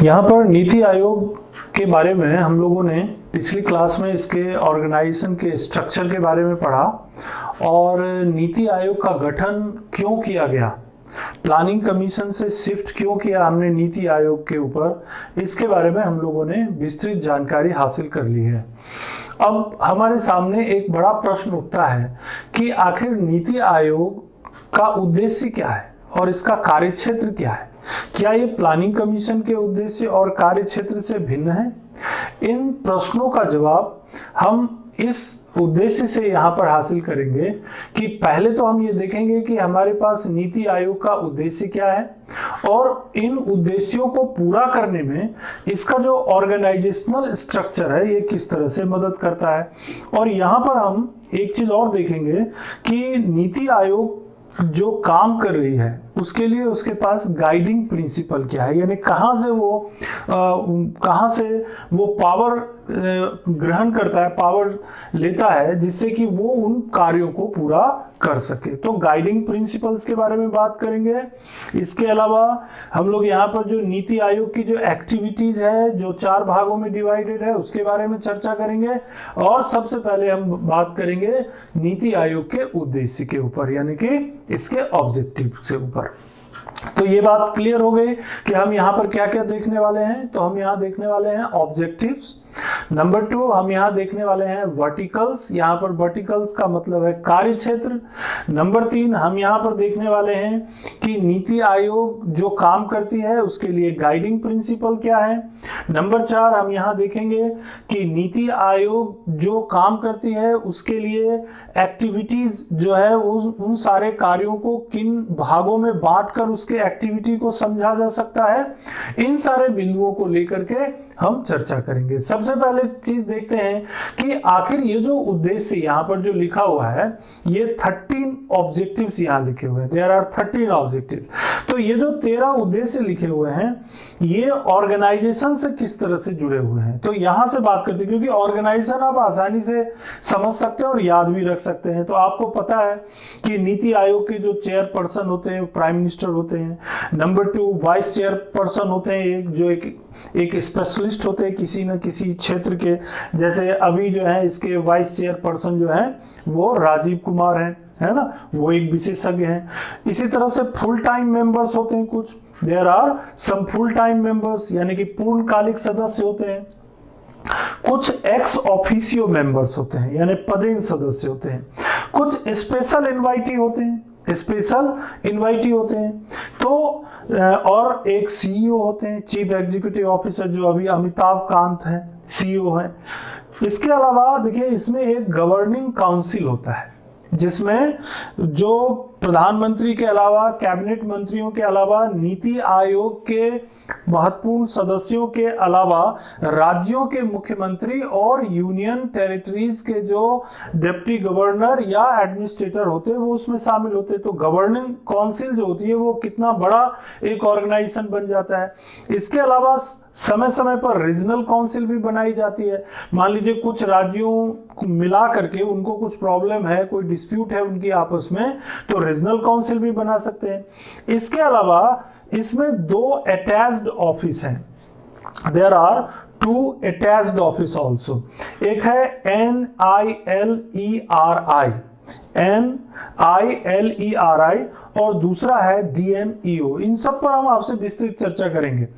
यहाँ पर नीति आयोग के बारे में हम लोगों ने पिछली क्लास में इसके ऑर्गेनाइजेशन के स्ट्रक्चर के बारे में पढ़ा और नीति आयोग का गठन क्यों किया गया, प्लानिंग कमीशन से शिफ्ट क्यों किया हमने नीति आयोग के ऊपर, इसके बारे में हम लोगों ने विस्तृत जानकारी हासिल कर ली है। अब हमारे सामने एक बड़ा प्रश्न उठता है कि आखिर नीति आयोग का उद्देश्य क्या है और इसका कार्यक्षेत्र क्या है। क्या ये प्लानिंग कमीशन के उद्देश्य और कार्यक्षेत्र से भिन्न है? इन प्रश्नों का जवाब हम इस उद्देश्य से यहाँ पर हासिल करेंगे कि पहले तो हम ये देखेंगे कि हमारे पास नीति आयोग का उद्देश्य क्या है और इन उद्देश्यों को पूरा करने में इसका जो ऑर्गेनाइजेशनल स्ट्रक्चर है ये किस तरह से मदद करता है। और यहाँ पर हम एक चीज और देखेंगे कि नीति आयोग जो काम कर रही है उसके लिए उसके पास गाइडिंग प्रिंसिपल क्या है, यानी कहाँ से वो पावर ग्रहण करता है, पावर लेता है जिससे कि वो उन कार्यों को पूरा कर सके। तो गाइडिंग प्रिंसिपल्स के बारे में बात करेंगे। इसके अलावा हम लोग यहाँ पर जो नीति आयोग की जो एक्टिविटीज है जो 4 भागों में डिवाइडेड है उसके बारे में चर्चा करेंगे और सबसे पहले हम बात करेंगे नीति आयोग के उद्देश्य के ऊपर, यानी कि इसके ऑब्जेक्टिव से ऊपर। तो ये बात क्लियर हो गई कि हम यहाँ पर क्या क्या देखने वाले हैं। तो हम यहाँ देखने वाले हैं ऑब्जेक्टिव्स। नंबर 2 हम यहाँ देखने वाले हैं वर्टिकल्स। यहाँ पर वर्टिकल्स का मतलब है कार्य क्षेत्र। नंबर 3 हम यहाँ पर देखने वाले हैं कि नीति आयोग जो काम करती है उसके लिए गाइडिंग प्रिंसिपल क्या है। नंबर 4 हम यहाँ देखेंगे कि नीति आयोग जो काम करती है उसके लिए एक्टिविटीज जो है उन सारे कार्यों को किन भागों में बांटकर उसके एक्टिविटी को समझा जा सकता है। इन सारे बिंदुओं को लेकर के हम चर्चा करेंगे। सबसे पहले चीज देखते हैं कि आखिर ये जो उद्देश्य यहाँ पर जो लिखा हुआ है ये 13 ऑब्जेक्टिव्स यहाँ लिखे हुए हैं। There are 13 objective. तो ये जो 13 उद्देश्य लिखे हुए हैं ये ऑर्गेनाइजेशन से किस तरह से जुड़े हुए हैं, तो यहाँ से बात करते हैं क्योंकि ऑर्गेनाइजेशन आप आसानी से समझ सकते हैं और याद भी रख सकते हैं। तो आपको पता है कि नीति आयोग के जो चेयरपर्सन होते हैं प्राइम मिनिस्टर होते हैं। नंबर 2 वाइस चेयरपर्सन होते हैं जो एक स्पेशलिस्ट होते हैं किसी न किसी क्षेत्र के, जैसे अभी जो है इसके वाइस चेयरपर्सन जो है वो राजीव कुमार है ना, वो एक विशेषज्ञ हैं। इसी तरह से फुल टाइम मेंबर्स होते हैं कुछ, there are some full time members यानी कि पूर्णकालिक सदस्य होते हैं। कुछ एक्स ऑफिशियो मेंबर्स होते हैं यानी पदेन सदस्य होते हैं। कुछ स्पेशल इनवाइटी होते हैं, तो और एक सीईओ होते हैं, चीफ एग्जीक्यूटिव ऑफिसर, जो अभी अमिताभ कांत है सीईओ है। इसके अलावा देखिए इसमें एक गवर्निंग काउंसिल होता है जिसमें जो प्रधानमंत्री के अलावा कैबिनेट मंत्रियों के अलावा नीति आयोग के महत्वपूर्ण सदस्यों के अलावा राज्यों के मुख्यमंत्री और यूनियन टेरिटरीज के जो डिप्टी गवर्नर या एडमिनिस्ट्रेटर होते हैं वो उसमें शामिल होते हैं। तो गवर्निंग काउंसिल जो होती है वो कितना बड़ा एक ऑर्गेनाइजेशन बन जाता है। इसके अलावा समय समय पर रीजनल काउंसिल भी बनाई जाती है। मान लीजिए कुछ राज्यों मिला करके उनको कुछ प्रॉब्लम है, कोई डिस्प्यूट है उनकी आपस में, तो रीजनल काउंसिल भी बना सकते हैं। इसके अलावा इसमें 2 अटैच्ड ऑफिस हैं। There are 2 attached office also. एक है NILERI और दूसरा है DMEO। इन सब पर हम आपसे विस्तृत चर्चा करेंगे।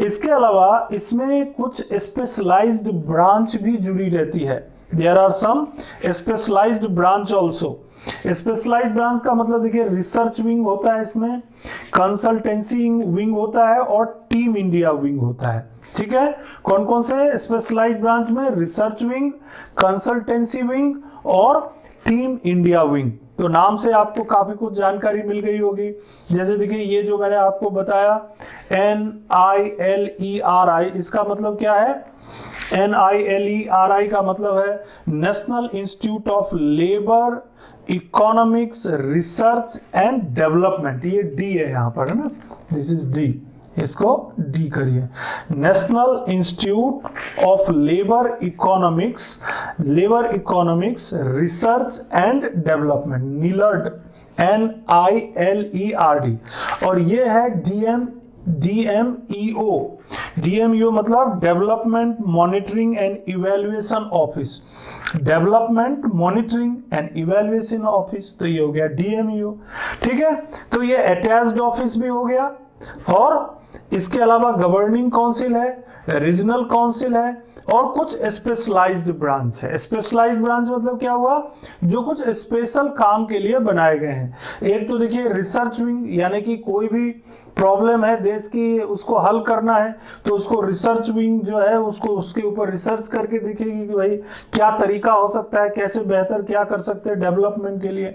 इसके अलावा इसमें कुछ स्पेशलाइज्ड ब्रांच भी जुड़ी रहती है। There are some specialised branch also. Specialised branch का मतलब देखिए रिसर्च विंग होता है, इसमें कंसल्टेंसी विंग होता है और टीम इंडिया विंग होता है। ठीक है, कौन कौन से स्पेशलाइज्ड ब्रांच में? रिसर्च विंग, कंसल्टेंसी विंग और टीम इंडिया विंग। तो नाम से आपको काफी कुछ जानकारी मिल गई होगी। जैसे देखिए ये जो मैंने आपको बताया NILERI, इसका मतलब क्या है? NILERI का मतलब है national institute of labour economics research and development. ये डी है यहाँ पर, है ना, दिस इज डी, इसको डी करिए। National institute of labour economics research and development, NILERD, NILERD। और ये है DMEO। DMEO मतलब development monitoring and evaluation office, development monitoring and evaluation office, तो ये हो गया DMEO। ठीक है, तो ये अटैच्ड ऑफिस भी हो गया, और इसके अलावा गवर्निंग काउंसिल है, रीजनल काउंसिल है, और कुछ स्पेशलाइज्ड ब्रांच है। स्पेशलाइज्ड ब्रांच मतलब क्या हुआ, जो कुछ स्पेशल काम के लिए बनाए गए हैं। एक तो देखिए रिसर्च विंग, यानी कि कोई भी प्रॉब्लम है देश की, उसको हल करना है तो उसको रिसर्च विंग जो है उसको उसके ऊपर रिसर्च करके देखेगी कि भाई क्या तरीका हो सकता है, कैसे बेहतर क्या कर सकते हैं डेवलपमेंट के लिए।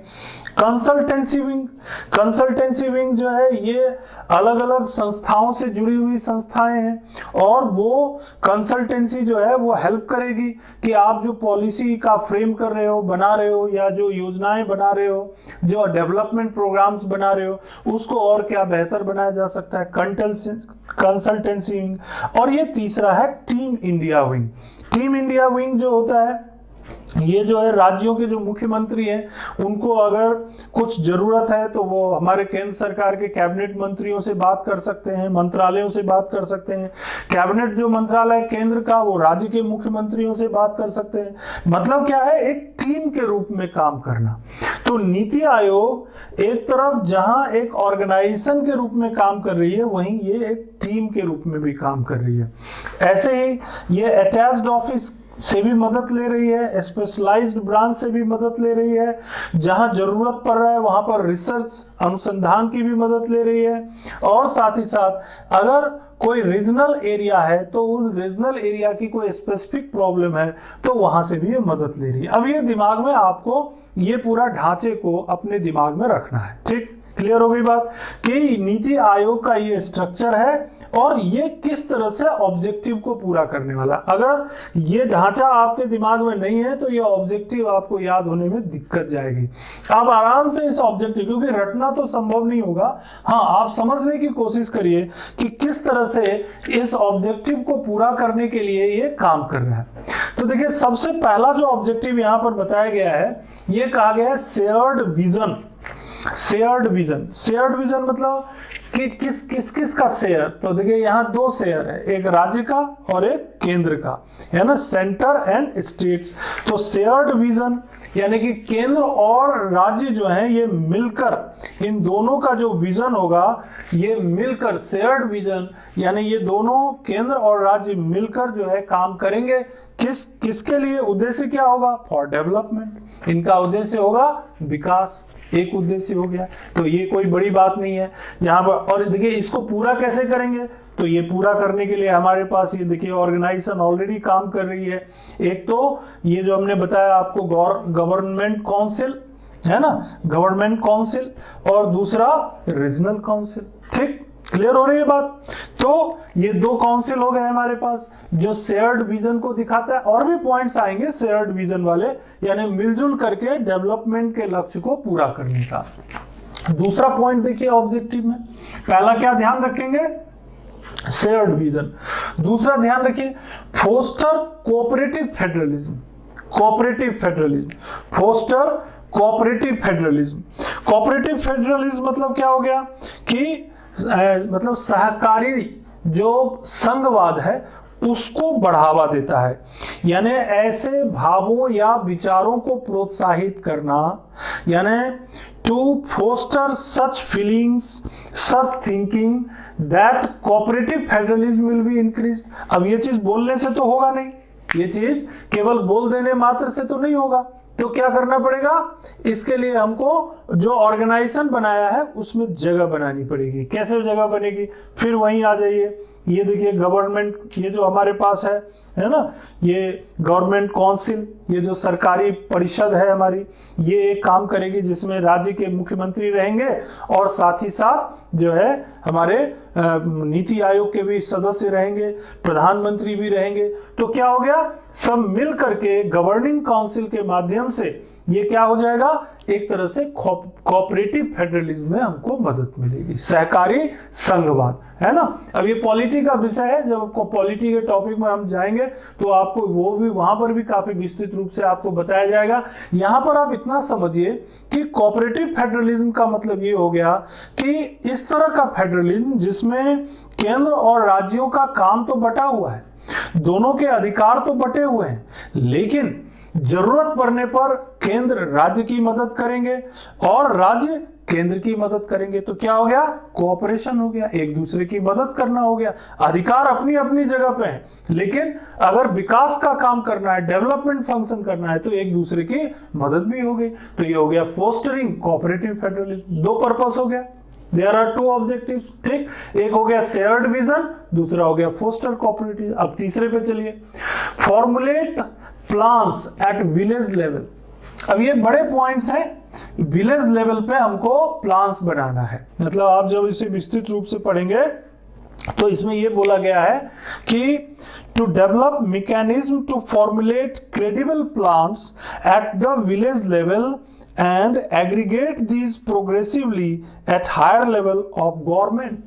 कंसल्टेंसी विंग, कंसल्टेंसी विंग जो है ये अलग अलग संस्थाओं से जुड़ी हुई संस्थाएं हैं, और वो कंसल्टेंसी जो है वो हेल्प करेगी कि आप जो पॉलिसी का फ्रेम कर रहे हो, बना रहे हो, या जो योजनाएं बना रहे हो, जो डेवलपमेंट प्रोग्राम्स बना रहे हो, उसको और क्या बेहतर बनाया जा सकता है, कंसल्टेंसी विंग। और ये तीसरा है team India wing. Team India wing जो होता है, ये जो है राज्यों के जो मुख्यमंत्री हैं उनको अगर कुछ जरूरत है तो वो हमारे केंद्र सरकार के कैबिनेट मंत्रियों से बात कर सकते हैं, मंत्रालयों से बात कर सकते हैं। कैबिनेट जो मंत्रालय केंद्र का, वो राज्य के मुख्यमंत्रियों से बात कर सकते हैं। मतलब क्या है, एक टीम के रूप में काम करना। तो नीति आयोग एक तरफ जहां एक ऑर्गेनाइजेशन के रूप में काम कर रही है, वहीं ये एक टीम के रूप में भी काम कर रही है। ऐसे ही ये अटैच्ड ऑफिस से भी मदद ले रही है, स्पेशलाइज्ड ब्रांच से भी मदद ले रही है, जहां जरूरत पड़ रहा है वहां पर रिसर्च अनुसंधान की भी मदद ले रही है, और साथ ही साथ अगर कोई रीजनल एरिया है तो उन रीजनल एरिया की कोई स्पेसिफिक प्रॉब्लम है तो वहां से भी ये मदद ले रही है। अब ये दिमाग में आपको ये पूरा ढांचे को अपने दिमाग में रखना है। ठीक, क्लियर हो गई बात कि नीति आयोग का ये स्ट्रक्चर है और ये किस तरह से ऑब्जेक्टिव को पूरा करने वाला। अगर ये ढांचा आपके दिमाग में नहीं है तो ये ऑब्जेक्टिव आपको याद होने में दिक्कत जाएगी। आप आराम से इस ऑब्जेक्टिव, क्योंकि रटना तो संभव नहीं होगा, हाँ आप समझने की कोशिश करिए कि किस तरह से इस ऑब्जेक्टिव को पूरा करने के लिए ये काम कर रहा है। तो देखिए, सबसे पहला जो ऑब्जेक्टिव यहाँ पर बताया गया है, ये कहा गया है shared vision. Shared vision, shared vision मतलब कि किस का शेयर। तो देखिए यहाँ दो शेयर है, एक राज्य का और एक केंद्र का, है ना, सेंटर एंड स्टेट्स। तो शेयर्ड विजन यानी कि केंद्र और राज्य जो है ये मिलकर, इन दोनों का जो विजन होगा ये मिलकर, शेयर्ड विजन यानी ये दोनों केंद्र और राज्य मिलकर जो है काम करेंगे। किसके लिए? उद्देश्य क्या होगा? For development. इनका उद्देश्य होगा विकास, एक उद्देश्य हो गया। तो ये कोई बड़ी बात नहीं है यहाँ पर। और देखिए इसको पूरा कैसे करेंगे, तो ये पूरा करने के लिए हमारे पास ये देखिए ऑर्गेनाइजेशन ऑलरेडी काम कर रही है। एक तो ये जो हमने बताया आपको गवर्नमेंट काउंसिल, है ना, गवर्नमेंट काउंसिल, और दूसरा रीजनल काउंसिल। ठीक, क्लियर हो रही है बात। तो ये दो काउंसिल हो गए हमारे पास जो शेयर्ड विजन को दिखाता है। और भी पॉइंट्स आएंगे शेयर्ड विजन वाले, यानी मिलजुल करके डेवलपमेंट के लक्ष्य को पूरा करने का। दूसरा पॉइंट देखिए ऑब्जेक्टिव में, पहला क्या ध्यान रखेंगे? Shared vision. दूसरा ध्यान रखिए, foster cooperative federalism. Cooperative federalism, foster cooperative federalism. Cooperative federalism मतलब क्या हो गया कि मतलब सहकारी जो संघवाद है उसको बढ़ावा देता है, यानी ऐसे भावों या विचारों को प्रोत्साहित करना, यानी to foster such feelings, such thinking that cooperative federalism will be increase. अब ये चीज बोलने से तो होगा नहीं, ये चीज केवल बोल देने मात्र से तो नहीं होगा। तो क्या करना पड़ेगा? इसके लिए हमको जो ऑर्गेनाइजेशन बनाया है उसमें जगह बनानी पड़ेगी। कैसे जगह बनेगी? फिर वहीं आ जाइए, ये देखिए गवर्नमेंट, ये जो हमारे पास है ना, ये गवर्नमेंट काउंसिल, ये जो सरकारी परिषद है हमारी, ये एक काम करेगी जिसमें राज्य के मुख्यमंत्री रहेंगे और साथ ही साथ जो है हमारे नीति आयोग के भी सदस्य रहेंगे, प्रधानमंत्री भी रहेंगे। तो क्या हो गया? सब मिल करके गवर्निंग काउंसिल के माध्यम से ये क्या हो जाएगा, एक तरह से कोऑपरेटिव फेडरलिज्म में हमको मदद मिलेगी, सहकारी संघवाद, है ना। अब ये पॉलिटी का विषय है, जब आपको पॉलिटी के टॉपिक में हम जाएंगे तो आपको वो भी वहां पर भी काफी विस्तृत रूप से आपको बताया जाएगा। यहां पर आप इतना समझिए कि कोऑपरेटिव फेडरलिज्म का मतलब ये हो गया कि इस तरह का फेडरलिज्म जिसमें केंद्र और राज्यों का काम तो बटा हुआ है, दोनों के अधिकार तो बटे हुए हैं, लेकिन जरूरत पड़ने पर केंद्र राज्य की मदद करेंगे और राज्य केंद्र की मदद करेंगे। तो क्या हो गया, कोऑपरेशन हो गया, एक दूसरे की मदद करना हो गया। अधिकार अपनी अपनी जगह पे है, लेकिन अगर विकास का काम करना है, डेवलपमेंट फंक्शन करना है, तो एक दूसरे की मदद भी हो गई। तो ये हो गया फोस्टरिंग कोऑपरेटिव फेडरलिज्म। दो पर्पस हो गया, देयर आर टू ऑब्जेक्टिव्स, ठीक। एक हो गया शेयर्ड विजन, दूसरा हो गया फोस्टर कोऑपरेटिव। अब तीसरे पे चलिए, formulate plans at village level. अब ये बड़े पॉइंट्स हैं, विलेज लेवल पे हमको प्लान्स बनाना है। मतलब आप जब इसे विस्तृत रूप से पढ़ेंगे तो इसमें ये बोला गया है कि to develop mechanism to formulate credible plans at the village level and aggregate these progressively at higher level of government।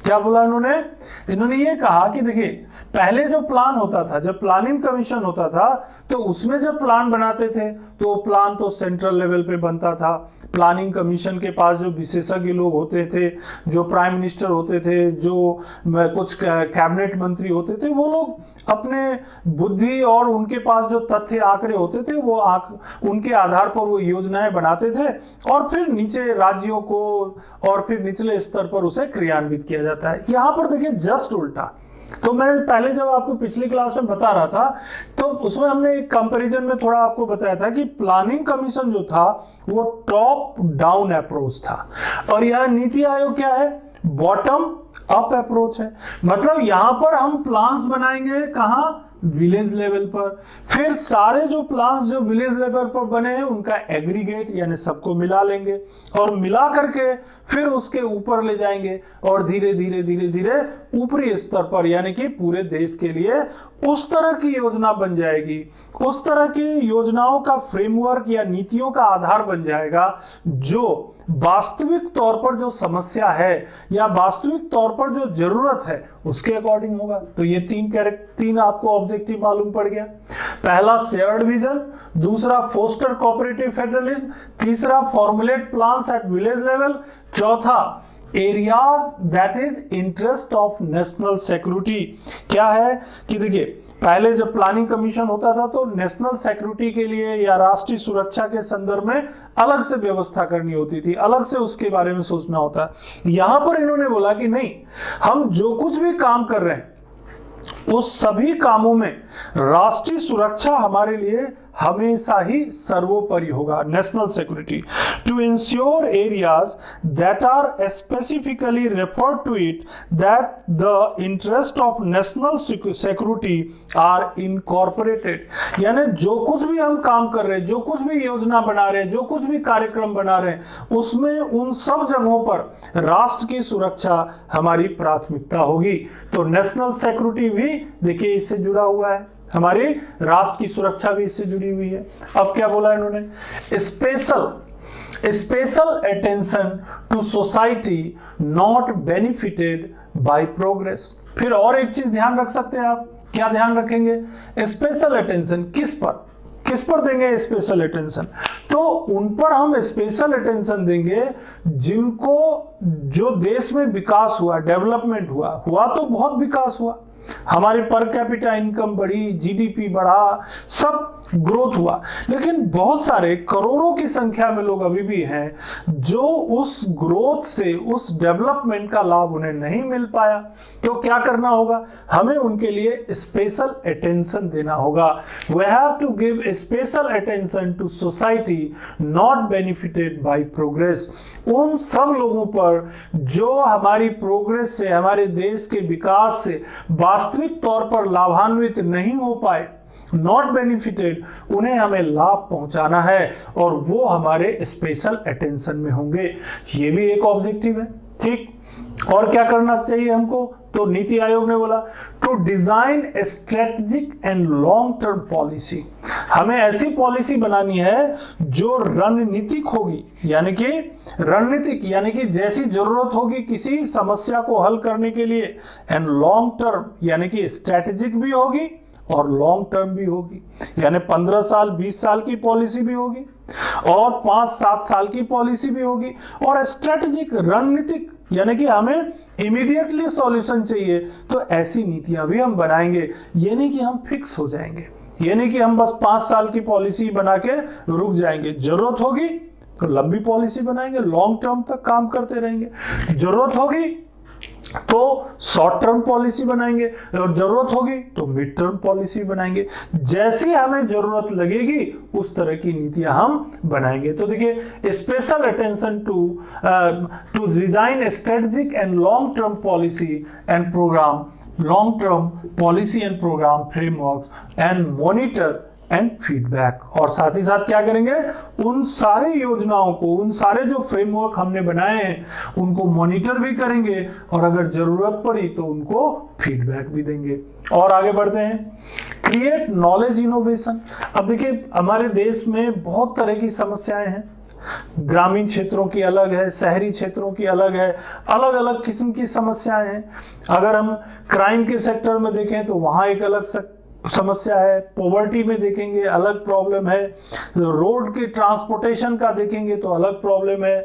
क्या बोला इन्होंने ये कहा कि देखिए, पहले जो प्लान होता था, जब प्लानिंग कमीशन होता था, तो उसमें जब प्लान बनाते थे तो प्लान तो सेंट्रल लेवल पे बनता था। प्लानिंग कमीशन के पास जो विशेषज्ञ लोग होते थे, जो प्राइम मिनिस्टर होते थे, जो कुछ कैबिनेट मंत्री होते थे, वो लोग अपने बुद्धि और उनके पास जो तथ्य आंकड़े होते थे, वो उनके आधार पर वो योजनाएं बनाते थे और फिर नीचे राज्यों को और फिर निचले स्तर पर उसे क्रियान्वित किया जाता है। यहाँ पर देखिए जस्ट उल्टा। तो मैं पहले जब आपको पिछली क्लास में बता रहा था तो उसमें हमने एक कंपैरिजन में थोड़ा आपको बताया था कि प्लानिंग कमीशन जो था वो टॉप डाउन अप्रोच था और यह नीति आयोग क्या है, बॉटम अप अप्रोच है। मतलब यहां पर हम प्लान्स बनाएंगे कहां, विलेज लेवल पर, फिर सारे जो प्लान्स जो विलेज लेवल पर बने हैं उनका एग्रीगेट यानी सबको मिला लेंगे और मिला करके फिर उसके ऊपर ले जाएंगे और धीरे धीरे धीरे धीरे ऊपरी स्तर पर यानी कि पूरे देश के लिए उस तरह की योजना बन जाएगी, उस तरह की योजनाओं का फ्रेमवर्क या नीतियों का आधार बन जाएगा जो वास्तविक तौर पर जो समस्या है या वास्तविक तौर पर जो जरूरत है उसके अकॉर्डिंग होगा। तो ये तीन आपको ऑब्जेक्टिव मालूम पड़ गया। पहला शेयर्ड विजन, दूसरा फोस्टर कोऑपरेटिव फेडरलिज्म, तीसरा formulate plans at village level, चौथा areas that is interest of national security. क्या है कि देखिए, पहले जब प्लानिंग कमीशन होता था तो नेशनल सिक्योरिटी के लिए या राष्ट्रीय सुरक्षा के संदर्भ में अलग से व्यवस्था करनी होती थी, अलग से उसके बारे में सोचना होता है। यहां पर इन्होंने बोला कि नहीं, हम जो कुछ भी काम कर रहे हैं उस सभी कामों में राष्ट्रीय सुरक्षा हमारे लिए हमेशा ही सर्वोपरि होगा, national security. To ensure areas that are specifically referred to it that the interest of national security are incorporated. यानी जो कुछ भी हम काम कर रहे हैं, जो कुछ भी योजना बना रहे हैं, जो कुछ भी कार्यक्रम बना रहे हैं, उसमें उन सब जगहों पर राष्ट्र की सुरक्षा हमारी प्राथमिकता होगी। तो नेशनल सिक्योरिटी भी देखिए इससे जुड़ा हुआ है, हमारी राष्ट्र की सुरक्षा भी इससे जुड़ी हुई है। अब क्या बोला इन्होंने, special attention to society not benefited by progress. फिर और एक चीज ध्यान रख सकते हैं आप, क्या ध्यान रखेंगे, स्पेशल अटेंशन किस पर देंगे स्पेशल अटेंशन, तो उन पर हम स्पेशल अटेंशन देंगे जिनको, जो देश में विकास हुआ, डेवलपमेंट हुआ तो बहुत विकास हुआ, हमारी पर कैपिटा इनकम बढ़ी, जीडीपी बढ़ा, सब ग्रोथ हुआ, लेकिन बहुत सारे करोड़ों की संख्या में लोग अभी भी हैं जो उस ग्रोथ से, उस डेवलपमेंट का लाभ उन्हें नहीं मिल पाया। तो क्या करना होगा, हमें उनके लिए स्पेशल अटेंशन देना होगा। We have to give special attention to society not benefited by progress. उन सब लोगों पर जो हमारी प्रोग्रेस से, हमारे देश के विकास से वास्तविक तौर पर लाभान्वित नहीं हो पाए, नॉट बेनिफिटेड, उन्हें हमें लाभ पहुंचाना है और वो हमारे स्पेशल अटेंशन में होंगे। ये भी एक ऑब्जेक्टिव है। ठीक। और क्या करना चाहिए हमको, तो नीति आयोग ने बोला to design a strategic and long term policy, हमें ऐसी पॉलिसी बनानी है जो रणनीतिक होगी, यानी कि रणनीतिक यानी कि जैसी जरूरत होगी किसी समस्या को हल करने के लिए, एंड लॉन्ग टर्म यानी कि स्ट्रेटेजिक भी होगी और लॉन्ग टर्म भी होगी, यानी 15 साल 20 साल की पॉलिसी भी होगी और 5-7 साल की पॉलिसी भी होगी, और स्ट्रेटेजिक रणनीतिक यानी कि हमें इमीडिएटली सॉल्यूशन चाहिए, तो ऐसी नीतियां भी हम बनाएंगे। ये नहीं कि हम फिक्स हो जाएंगे, ये नहीं कि हम बस 5 साल की पॉलिसी बना के रुक जाएंगे, जरूरत होगी तो लंबी पॉलिसी बनाएंगे, लॉन्ग टर्म तक काम करते रहेंगे, जरूरत होगी तो शॉर्ट टर्म पॉलिसी बनाएंगे, और जरूरत होगी तो मिड टर्म पॉलिसी बनाएंगे, जैसी हमें जरूरत लगेगी उस तरह की नीतियां हम बनाएंगे। तो देखिए, special attention to design strategic and long term policy and programme, long term policy and programme framework and monitor and feedback, और साथ ही साथ क्या करेंगे, उन सारे योजनाओं को, उन सारे जो फ्रेमवर्क हमने बनाए हैं उनको मॉनिटर भी करेंगे, और अगर जरूरत पड़ी तो उनको फीडबैक भी देंगे। और आगे बढ़ते हैं, क्रिएट नॉलेज इनोवेशन। अब देखिए, हमारे देश में बहुत तरह की समस्याएं हैं, ग्रामीण क्षेत्रों की अलग है, शहरी क्षेत्रों की अलग है, अलग अलग किस्म की समस्याएं हैं। अगर हम क्राइम के सेक्टर में देखें तो वहां एक अलग समस्या है, पॉवर्टी में देखेंगे अलग प्रॉब्लम है, रोड के ट्रांसपोर्टेशन का देखेंगे तो अलग प्रॉब्लम है,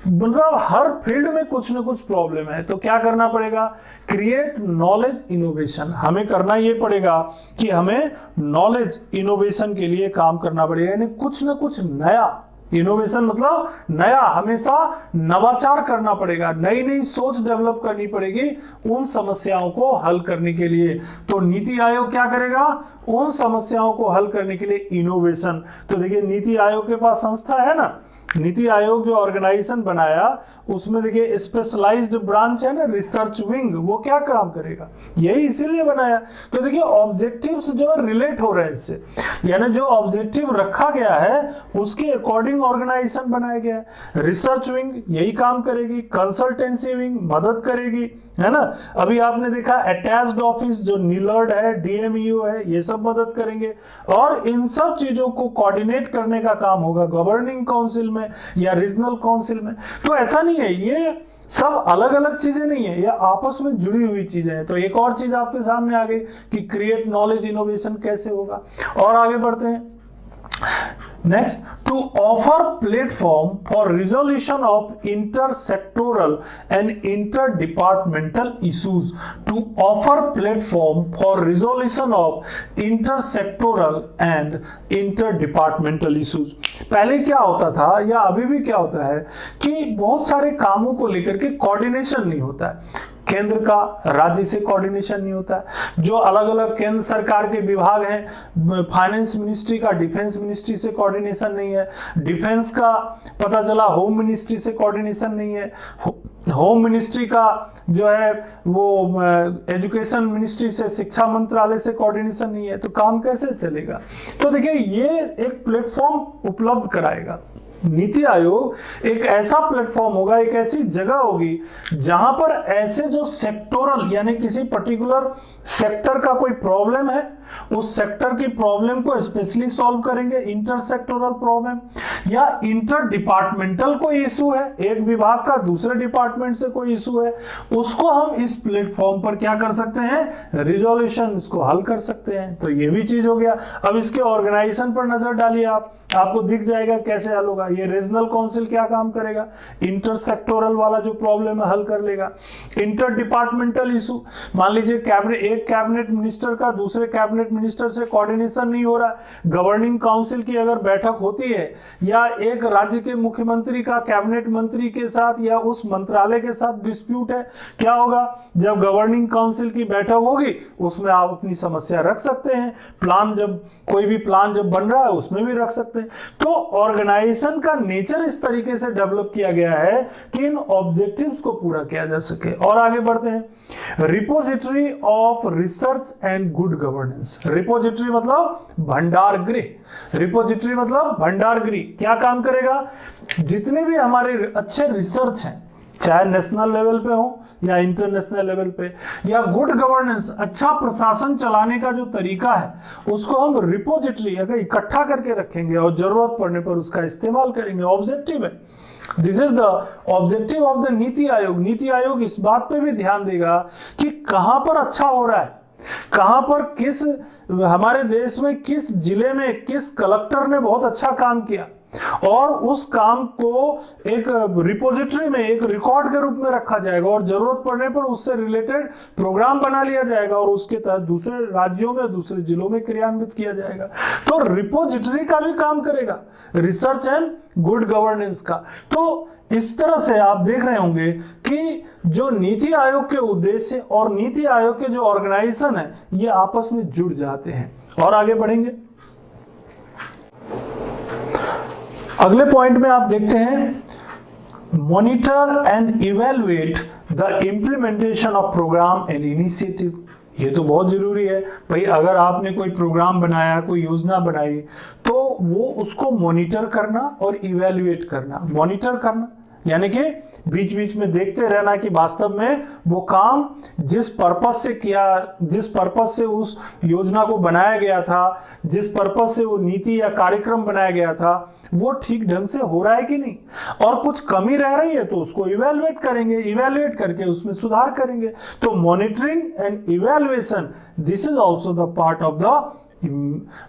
मतलब हर फील्ड में कुछ ना कुछ प्रॉब्लम है। तो क्या करना पड़ेगा, क्रिएट नॉलेज इनोवेशन, हमें करना ये पड़ेगा कि हमें नॉलेज इनोवेशन के लिए काम करना पड़ेगा, यानी कुछ ना कुछ नया, इनोवेशन मतलब नया, हमेशा नवाचार करना पड़ेगा, नई नई सोच डेवलप करनी पड़ेगी उन समस्याओं को हल करने के लिए। तो नीति आयोग क्या करेगा, उन समस्याओं को हल करने के लिए इनोवेशन। तो देखिए, नीति आयोग के पास संस्था है ना, नीति आयोग जो ऑर्गेनाइजेशन बनाया उसमें देखिए स्पेशलाइज्ड ब्रांच है ना, रिसर्च विंग, वो क्या काम करेगा, यही इसीलिए बनाया। तो देखिए, ऑब्जेक्टिव्स जो रिलेट हो रहे हैं इससे, यानी जो ऑब्जेक्टिव रखा गया है उसके अकॉर्डिंग ऑर्गेनाइजेशन बनाया गया है। रिसर्च विंग यही काम करेगी, कंसल्टेंसी विंग मदद करेगी, है ना। अभी आपने देखा अटैच्ड ऑफिस जो नीलर्ड है, डीएमयू है, ये सब मदद करेंगे, और इन सब चीजों को कोऑर्डिनेट करने का काम होगा गवर्निंग काउंसिल में या रीजनल काउंसिल में। तो ऐसा नहीं है, ये सब अलग अलग चीजें नहीं है, ये आपस में जुड़ी हुई चीजें हैं। तो एक और चीज आपके सामने आ गई कि क्रिएट नॉलेज इनोवेशन कैसे होगा। और आगे बढ़ते हैं, next, to offer platform for resolution of intersectoral and interdepartmental issues, to offer platform for resolution of intersectoral and interdepartmental issues. पहले क्या होता था या अभी भी क्या होता है कि बहुत सारे कामों को लेकर के कोऑर्डिनेशन नहीं होता है, केंद्र का राज्य से कोऑर्डिनेशन नहीं होता है, जो अलग अलग केंद्र सरकार के विभाग हैं, फाइनेंस मिनिस्ट्री का डिफेंस मिनिस्ट्री से कोऑर्डिनेशन नहीं है, डिफेंस का पता चला होम मिनिस्ट्री से कोऑर्डिनेशन नहीं है, होम मिनिस्ट्री का जो है वो एजुकेशन मिनिस्ट्री से, शिक्षा मंत्रालय से कोऑर्डिनेशन नहीं है, तो काम कैसे चलेगा। तो देखिए, ये एक प्लेटफॉर्म उपलब्ध कराएगा नीति आयोग, एक ऐसा प्लेटफॉर्म होगा, एक ऐसी जगह होगी जहां पर ऐसे जो सेक्टोरल यानी किसी पर्टिकुलर सेक्टर का कोई प्रॉब्लम है, उस सेक्टर की प्रॉब्लम को स्पेशली सॉल्व करेंगे, इंटर सेक्टोरल प्रॉब्लम, या इंटर डिपार्टमेंटल कोई इशू है, एक विभाग का दूसरे डिपार्टमेंट से कोई इशू है, उसको हम इस प्लेटफॉर्म पर क्या कर सकते हैं, रिजोल्यूशन, इसको हल कर सकते हैं। तो ये भी चीज हो गया। अब इसके ऑर्गेनाइजेशन पर नजर डालिए, आपको दिख जाएगा कैसे हल होगा। ये रीजनल काउंसिल क्या काम करेगा, इंटर सेक्टोरल वाला जो प्रॉब्लम है हल कर लेगा। इंटर डिपार्टमेंटल इशू, मान लीजिए एक कैबिनेट मिनिस्टर का दूसरे कैबिनेट मिनिस्टर से कोऑर्डिनेशन नहीं हो रहा, गवर्निंग काउंसिल की अगर बैठक होती है, या एक राज्य के मुख्यमंत्री का कैबिनेट मंत्री के साथ या उस मंत्रालय के साथ डिस्प्यूट है, क्या होगा, जब गवर्निंग काउंसिल की बैठक होगी उसमें आप अपनी समस्या रख सकते हैं, प्लान जब कोई भी प्लान जब बन रहा है उसमें भी रख सकते हैं। तो ऑर्गेनाइजेशन का नेचर इस तरीके से डेवलप किया गया है कि इन ऑब्जेक्टिव्स को पूरा किया जा सके। और आगे बढ़ते हैं, repository of research and good governance. Repository मतलब भंडार गृह, रिपोजिटरी मतलब भंडार गृह क्या काम करेगा, जितने भी हमारे अच्छे रिसर्च हैं, चाहे नेशनल लेवल पे हो या इंटरनेशनल लेवल पे। या गुड गवर्नेंस, अच्छा प्रशासन चलाने का जो तरीका है उसको हम रिपोजिटरी अगर इकट्ठा करके रखेंगे और जरूरत पड़ने पर उसका इस्तेमाल करेंगे। ऑब्जेक्टिव है, this is the objective of the NITI आयोग। नीति आयोग इस बात पे भी ध्यान देगा कि कहां पर अच्छा हो रहा है, कहां पर किस हमारे देश में किस जिले में किस कलेक्टर ने बहुत अच्छा काम किया और उस काम को एक रिपोजिटरी में एक रिकॉर्ड के रूप में रखा जाएगा और जरूरत पड़ने पर उससे रिलेटेड प्रोग्राम बना लिया जाएगा और उसके तहत दूसरे राज्यों में दूसरे जिलों में क्रियान्वित किया जाएगा। तो रिपोजिटरी का भी काम करेगा रिसर्च एंड गुड गवर्नेंस का। तो इस तरह से आप देख रहे होंगे कि जो नीति आयोग के उद्देश्य और नीति आयोग के जो ऑर्गेनाइजेशन है ये आपस में जुड़ जाते हैं। और आगे बढ़ेंगे, अगले पॉइंट में आप देखते हैं monitor and evaluate the implementation of programme and initiative. ये तो बहुत जरूरी है भाई, अगर आपने कोई प्रोग्राम बनाया, कोई योजना बनाई, तो वो उसको मॉनिटर करना और इवेलुएट करना। मॉनिटर करना यानी कि बीच बीच में देखते रहना कि वास्तव में वो काम जिस पर्पस से किया, जिस पर्पस से उस योजना को बनाया गया था, जिस पर्पस से वो नीति या कार्यक्रम बनाया गया था, वो ठीक ढंग से हो रहा है कि नहीं, और कुछ कमी रह रही है तो उसको इवेलुएट करेंगे, इवेलुएट करके उसमें सुधार करेंगे। तो monitoring and evaluation, this is also the part of the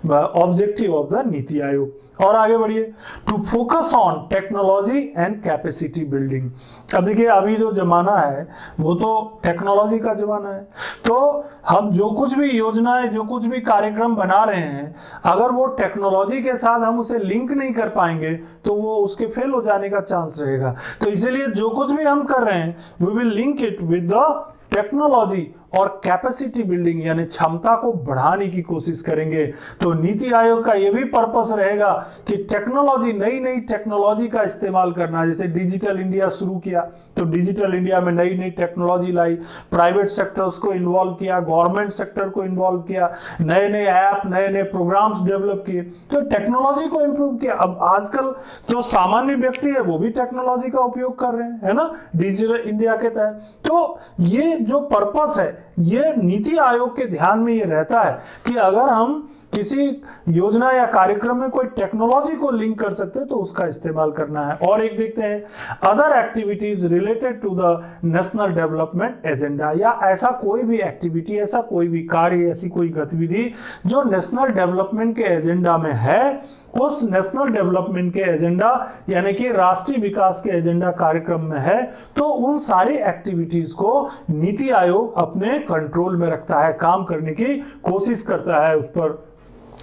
objective of the NITI Aayog. और आगे बढ़िए, to focus on technology and capacity building. अब देखिए अभी जो जमाना है वो तो टेक्नोलॉजी का जमाना है, तो हम जो कुछ भी योजनाएं, जो कुछ भी कार्यक्रम बना रहे हैं, अगर वो टेक्नोलॉजी के साथ हम उसे लिंक नहीं कर पाएंगे तो वो उसके फेल हो जाने का चांस रहेगा। तो इसीलिए जो कुछ भी हम कर रहे हैं we will link it with the technology और कैपेसिटी बिल्डिंग, यानी क्षमता को बढ़ाने की कोशिश करेंगे। तो नीति आयोग का यह भी पर्पस रहेगा कि टेक्नोलॉजी, नई नई टेक्नोलॉजी का इस्तेमाल करना। जैसे डिजिटल इंडिया शुरू किया तो डिजिटल इंडिया में नई नई टेक्नोलॉजी लाई, प्राइवेट सेक्टर्स को इन्वॉल्व किया, गवर्नमेंट सेक्टर को इन्वॉल्व किया, नए नए ऐप, नए नए प्रोग्राम्स डेवलप किए, तो टेक्नोलॉजी को इंप्रूव किया। अब आजकल जो सामान्य व्यक्ति है वो भी टेक्नोलॉजी का उपयोग कर रहे हैं, है ना, डिजिटल इंडिया के तहत। तो ये जो पर्पस है, ये नीति आयोग के ध्यान में ये रहता है कि अगर हम किसी योजना या कार्यक्रम में कोई टेक्नोलॉजी को लिंक कर सकते हैं तो उसका इस्तेमाल करना है। और एक देखते हैं, other activities related to the national development agenda, या ऐसा कोई भी एक्टिविटी, ऐसा कोई भी कार्य, ऐसी कोई गतिविधि जो नेशनल डेवलपमेंट के एजेंडा में है, उस नेशनल डेवलपमेंट के एजेंडा यानी कि राष्ट्रीय विकास के एजेंडा कार्यक्रम में है, तो उन सारी एक्टिविटीज को नीति आयोग अपने कंट्रोल में रखता है, काम करने की कोशिश करता है उस पर।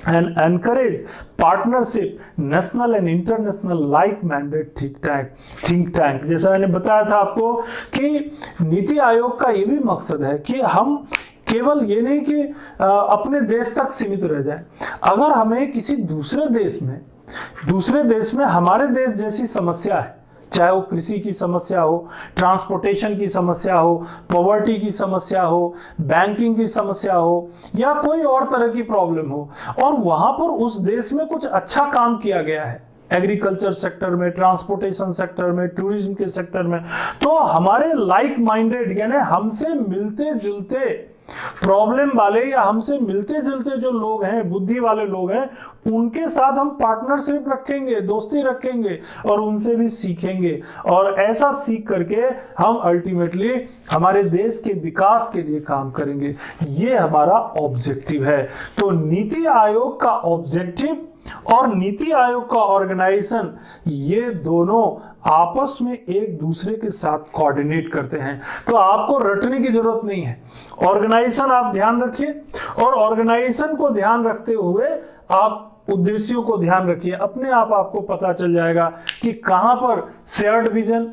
and encourage partnership national and international like minded think tank। जैसा मैंने बताया था आपको कि नीति आयोग का ये भी मकसद है कि हम केवल ये नहीं कि अपने देश तक सीमित रह जाए। अगर हमें किसी दूसरे देश में हमारे देश जैसी समस्या है, चाहे वो कृषि की समस्या हो, ट्रांसपोर्टेशन की समस्या हो, पॉवर्टी की समस्या हो, बैंकिंग की समस्या हो, या कोई और तरह की प्रॉब्लम हो, और वहां पर उस देश में कुछ अच्छा काम किया गया है एग्रीकल्चर सेक्टर में, ट्रांसपोर्टेशन सेक्टर में, टूरिज्म के सेक्टर में, तो हमारे लाइक माइंडेड यानी हमसे मिलते जुलते प्रॉब्लम वाले या हमसे मिलते जुलते जो लोग हैं, बुद्धि वाले लोग हैं, उनके साथ हम पार्टनरशिप रखेंगे, दोस्ती रखेंगे और उनसे भी सीखेंगे, और ऐसा सीख करके हम अल्टीमेटली हमारे देश के विकास के लिए काम करेंगे। ये हमारा ऑब्जेक्टिव है। तो नीति आयोग का ऑब्जेक्टिव और नीति आयोग का ऑर्गेनाइजेशन, ये दोनों आपस में एक दूसरे के साथ कोऑर्डिनेट करते हैं। तो आपको रटने की जरूरत नहीं है, ऑर्गेनाइजेशन आप ध्यान रखिए, और ऑर्गेनाइजेशन को ध्यान रखते हुए आप उद्देश्यों को ध्यान रखिए। अपने आप आपको पता चल जाएगा कि कहां पर shared vision,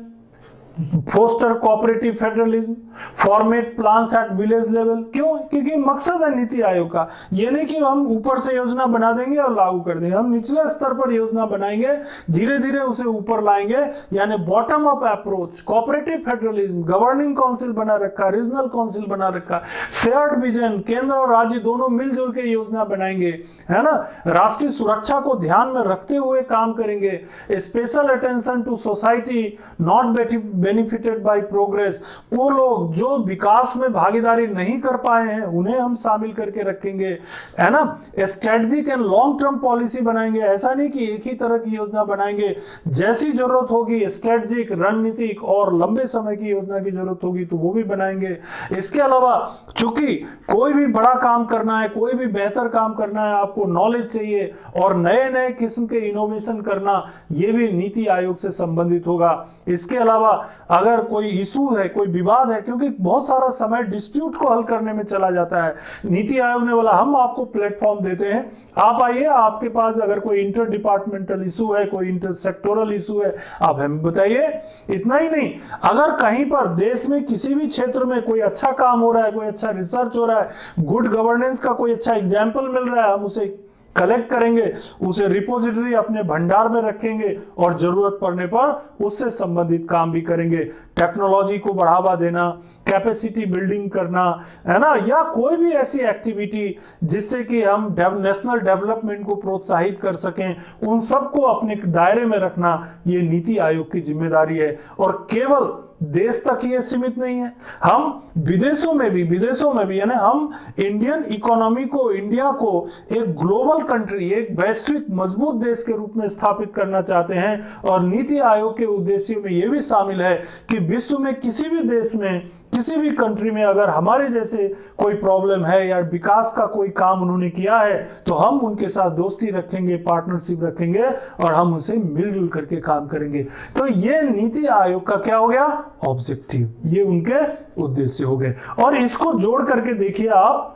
foster cooperative federalism, format plans at village level. क्यों? क्योंकि मकसद है नीति आयोग का ये नहीं कि हम ऊपर से योजना बना देंगे और लागू कर देंगे, हम निचले स्तर पर योजना बनाएंगे, धीरे धीरे उसे ऊपर लाएंगे, यानी bottom up approach. Cooperative federalism, governing council बना रखा, रीजनल काउंसिल बना रखा, शेयर्ड विजन, केंद्र और राज्य दोनों मिलजुल के योजना बनाएंगे, है ना, राष्ट्रीय सुरक्षा को ध्यान में रखते हुए काम करेंगे, special attention to society not benefited by progress, वो लोग जो विकास में भागीदारी नहीं कर पाए हैं उन्हें हम शामिल करके रखेंगे, है ना। Strategic and long term policy बनाएंगे, ऐसा नहीं कि एक ही तरह की योजना बनाएंगे, जैसी जरूरत होगी स्ट्रेटजिक, रणनीतिक और लंबे समय की योजना की जरूरत होगी तो वो भी बनाएंगे। इसके अलावा चूंकि कोई भी बड़ा काम करना है, कोई भी बेहतर काम करना है, आपको नॉलेज चाहिए और नए नए किस्म के इनोवेशन करना, ये भी नीति आयोग से संबंधित होगा। इसके अलावा अगर कोई इशू है, कोई विवाद है, क्योंकि बहुत सारा समय डिस्प्यूट को हल करने में चला जाता है, नीति आयोग ने बोला हम आपको प्लेटफॉर्म देते हैं, आप आइए, आपके पास अगर कोई इंटर डिपार्टमेंटल इशू है, कोई इंटर सेक्टोरल इशू है, आप हमें बताइए। इतना ही नहीं, अगर कहीं पर देश में किसी भी क्षेत्र में कोई अच्छा काम हो रहा है, कोई अच्छा रिसर्च हो रहा है, गुड गवर्नेंस का कोई अच्छा एग्जाम्पल मिल रहा है, हम उसे कलेक्ट करेंगे, उसे रिपोजिटरी अपने भंडार में रखेंगे और जरूरत पड़ने पर उससे संबंधित काम भी करेंगे। टेक्नोलॉजी को बढ़ावा देना, कैपेसिटी बिल्डिंग करना, है ना, या कोई भी ऐसी एक्टिविटी जिससे कि हम नेशनल डेवलपमेंट को प्रोत्साहित कर सकें, उन सबको अपने दायरे में रखना ये नीति आयोग की जिम्मेदारी है। और केवल देश तक ये सीमित नहीं है, हम विदेशों में भी यानी हम इंडियन इकोनॉमी को, इंडिया को एक ग्लोबल कंट्री, एक वैश्विक मजबूत देश के रूप में स्थापित करना चाहते हैं। और नीति आयोग के उद्देश्यों में यह भी शामिल है कि विश्व में किसी भी देश में, किसी भी कंट्री में अगर हमारे जैसे कोई प्रॉब्लम है या विकास का कोई काम उन्होंने किया है तो हम उनके साथ दोस्ती रखेंगे, पार्टनरशिप रखेंगे और हम उनसे मिलजुल करके काम करेंगे। तो ये नीति आयोग का क्या हो गया, ऑब्जेक्टिव, ये उनके उद्देश्य हो गए। और इसको जोड़ करके देखिए आप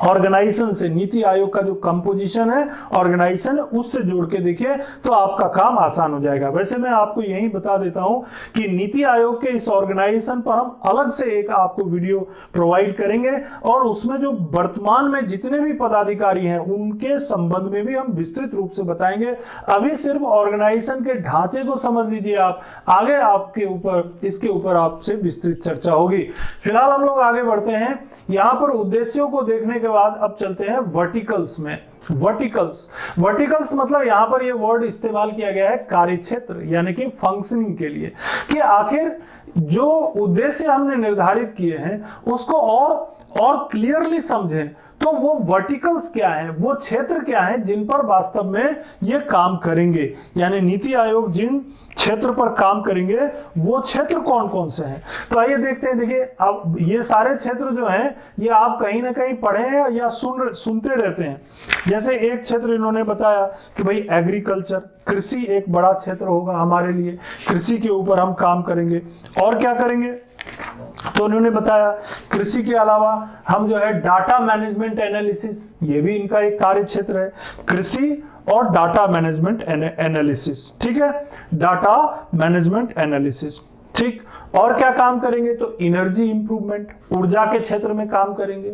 ऑर्गेनाइजेशन से, नीति आयोग का जो कंपोजिशन है ऑर्गेनाइजेशन उससे जोड़ के देखिए तो आपका काम आसान हो जाएगा। वैसे मैं आपको यही बता देता हूं कि नीति आयोग के इस ऑर्गेनाइजेशन पर हम अलग से एक आपको वीडियो प्रोवाइड करेंगे और उसमें जो वर्तमान में जितने भी पदाधिकारी हैं उनके संबंध में भी हम विस्तृत रूप से बताएंगे। अभी सिर्फ ऑर्गेनाइजेशन के ढांचे को समझ लीजिए आप, आगे आपके ऊपर, इसके ऊपर आपसे विस्तृत चर्चा होगी। फिलहाल हम लोग आगे बढ़ते हैं। यहां पर उद्देश्यों को देखने के बाद अब चलते हैं वर्टिकल्स में। वर्टिकल्स मतलब यहां पर ये वर्ड इस्तेमाल किया गया है कार्यक्षेत्र यानी कि फंक्शनिंग के लिए, कि आखिर जो उद्देश्य हमने निर्धारित किए हैं उसको और क्लियरली समझें। तो वो वर्टिकल्स क्या है, वो क्षेत्र क्या है जिन पर वास्तव में ये काम करेंगे, यानी नीति आयोग जिन क्षेत्र पर काम करेंगे वो क्षेत्र कौन कौन से हैं। तो आइए देखते हैं। देखिए अब ये सारे क्षेत्र जो हैं ये आप कहीं ना कहीं पढ़े हैं या सुनते रहते हैं। जैसे एक क्षेत्र इन्होंने बताया कि भाई एग्रीकल्चर, कृषि एक बड़ा क्षेत्र होगा हमारे लिए, कृषि के ऊपर हम काम करेंगे। और क्या करेंगे, तो उन्होंने बताया कृषि के अलावा हम जो है डाटा मैनेजमेंट एनालिसिस, ये भी इनका एक कार्य क्षेत्र है, कृषि और डाटा मैनेजमेंट एनालिसिस, ठीक है, डाटा मैनेजमेंट एनालिसिस, ठीक। और क्या काम करेंगे, तो एनर्जी इंप्रूवमेंट, ऊर्जा के क्षेत्र में काम करेंगे।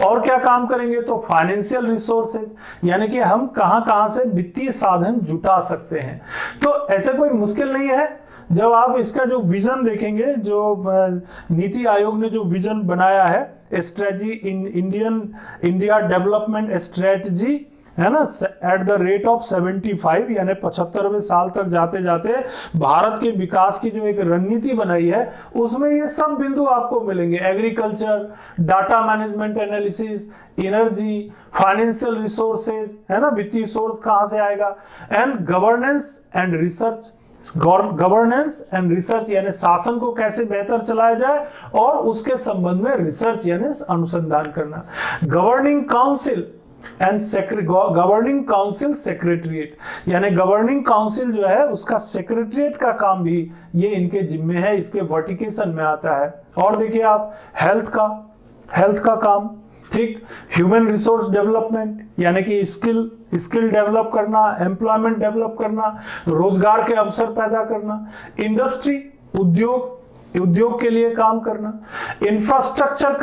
और क्या काम करेंगे, तो फाइनेंशियल रिसोर्सेज, यानी कि हम कहां से वित्तीय साधन जुटा सकते हैं। तो ऐसे कोई मुश्किल नहीं है जब आप इसका जो विजन देखेंगे, जो नीति आयोग ने जो विजन बनाया है, स्ट्रेटजी इंडिया डेवलपमेंट स्ट्रेटजी, है ना, एट द रेट ऑफ 75, यानी 75वें साल तक जाते जाते भारत के विकास की जो एक रणनीति बनाई है उसमें ये सब बिंदु आपको मिलेंगे। Agriculture, data management analysis, energy, financial resources, है ना, वित्तीय सोर्स कहां से आएगा, and governance and research. Governance and research यानी शासन को कैसे बेहतर चलाया जाए और उसके संबंध में रिसर्च यानी अनुसंधान करना। Governing council and governing council secretariat, यानी गवर्निंग काउंसिल जो है उसका सेक्रेटरिएट का काम भी ये इनके जिम्मे है, इसके वर्टिकेशन में आता है। और देखिए आप हेल्थ का काम, ठीक, ह्यूमन रिसोर्स डेवलपमेंट यानी कि स्किल डेवलप करना, एम्प्लॉयमेंट डेवलप करना, रोजगार के अवसर पैदा करना, इंडस्ट्री, उद्योग के लिए काम करना, इंफ्रास्ट्रक्चर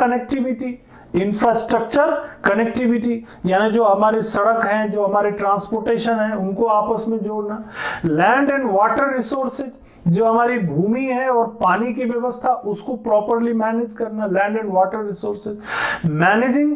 कनेक्टिविटी यानी जो हमारे सड़क हैं, जो हमारे ट्रांसपोर्टेशन है उनको आपस में जोड़ना, लैंड एंड वाटर रिसोर्सेज, जो हमारी भूमि है और पानी की व्यवस्था उसको प्रॉपरली मैनेज करना, land and water resources, managing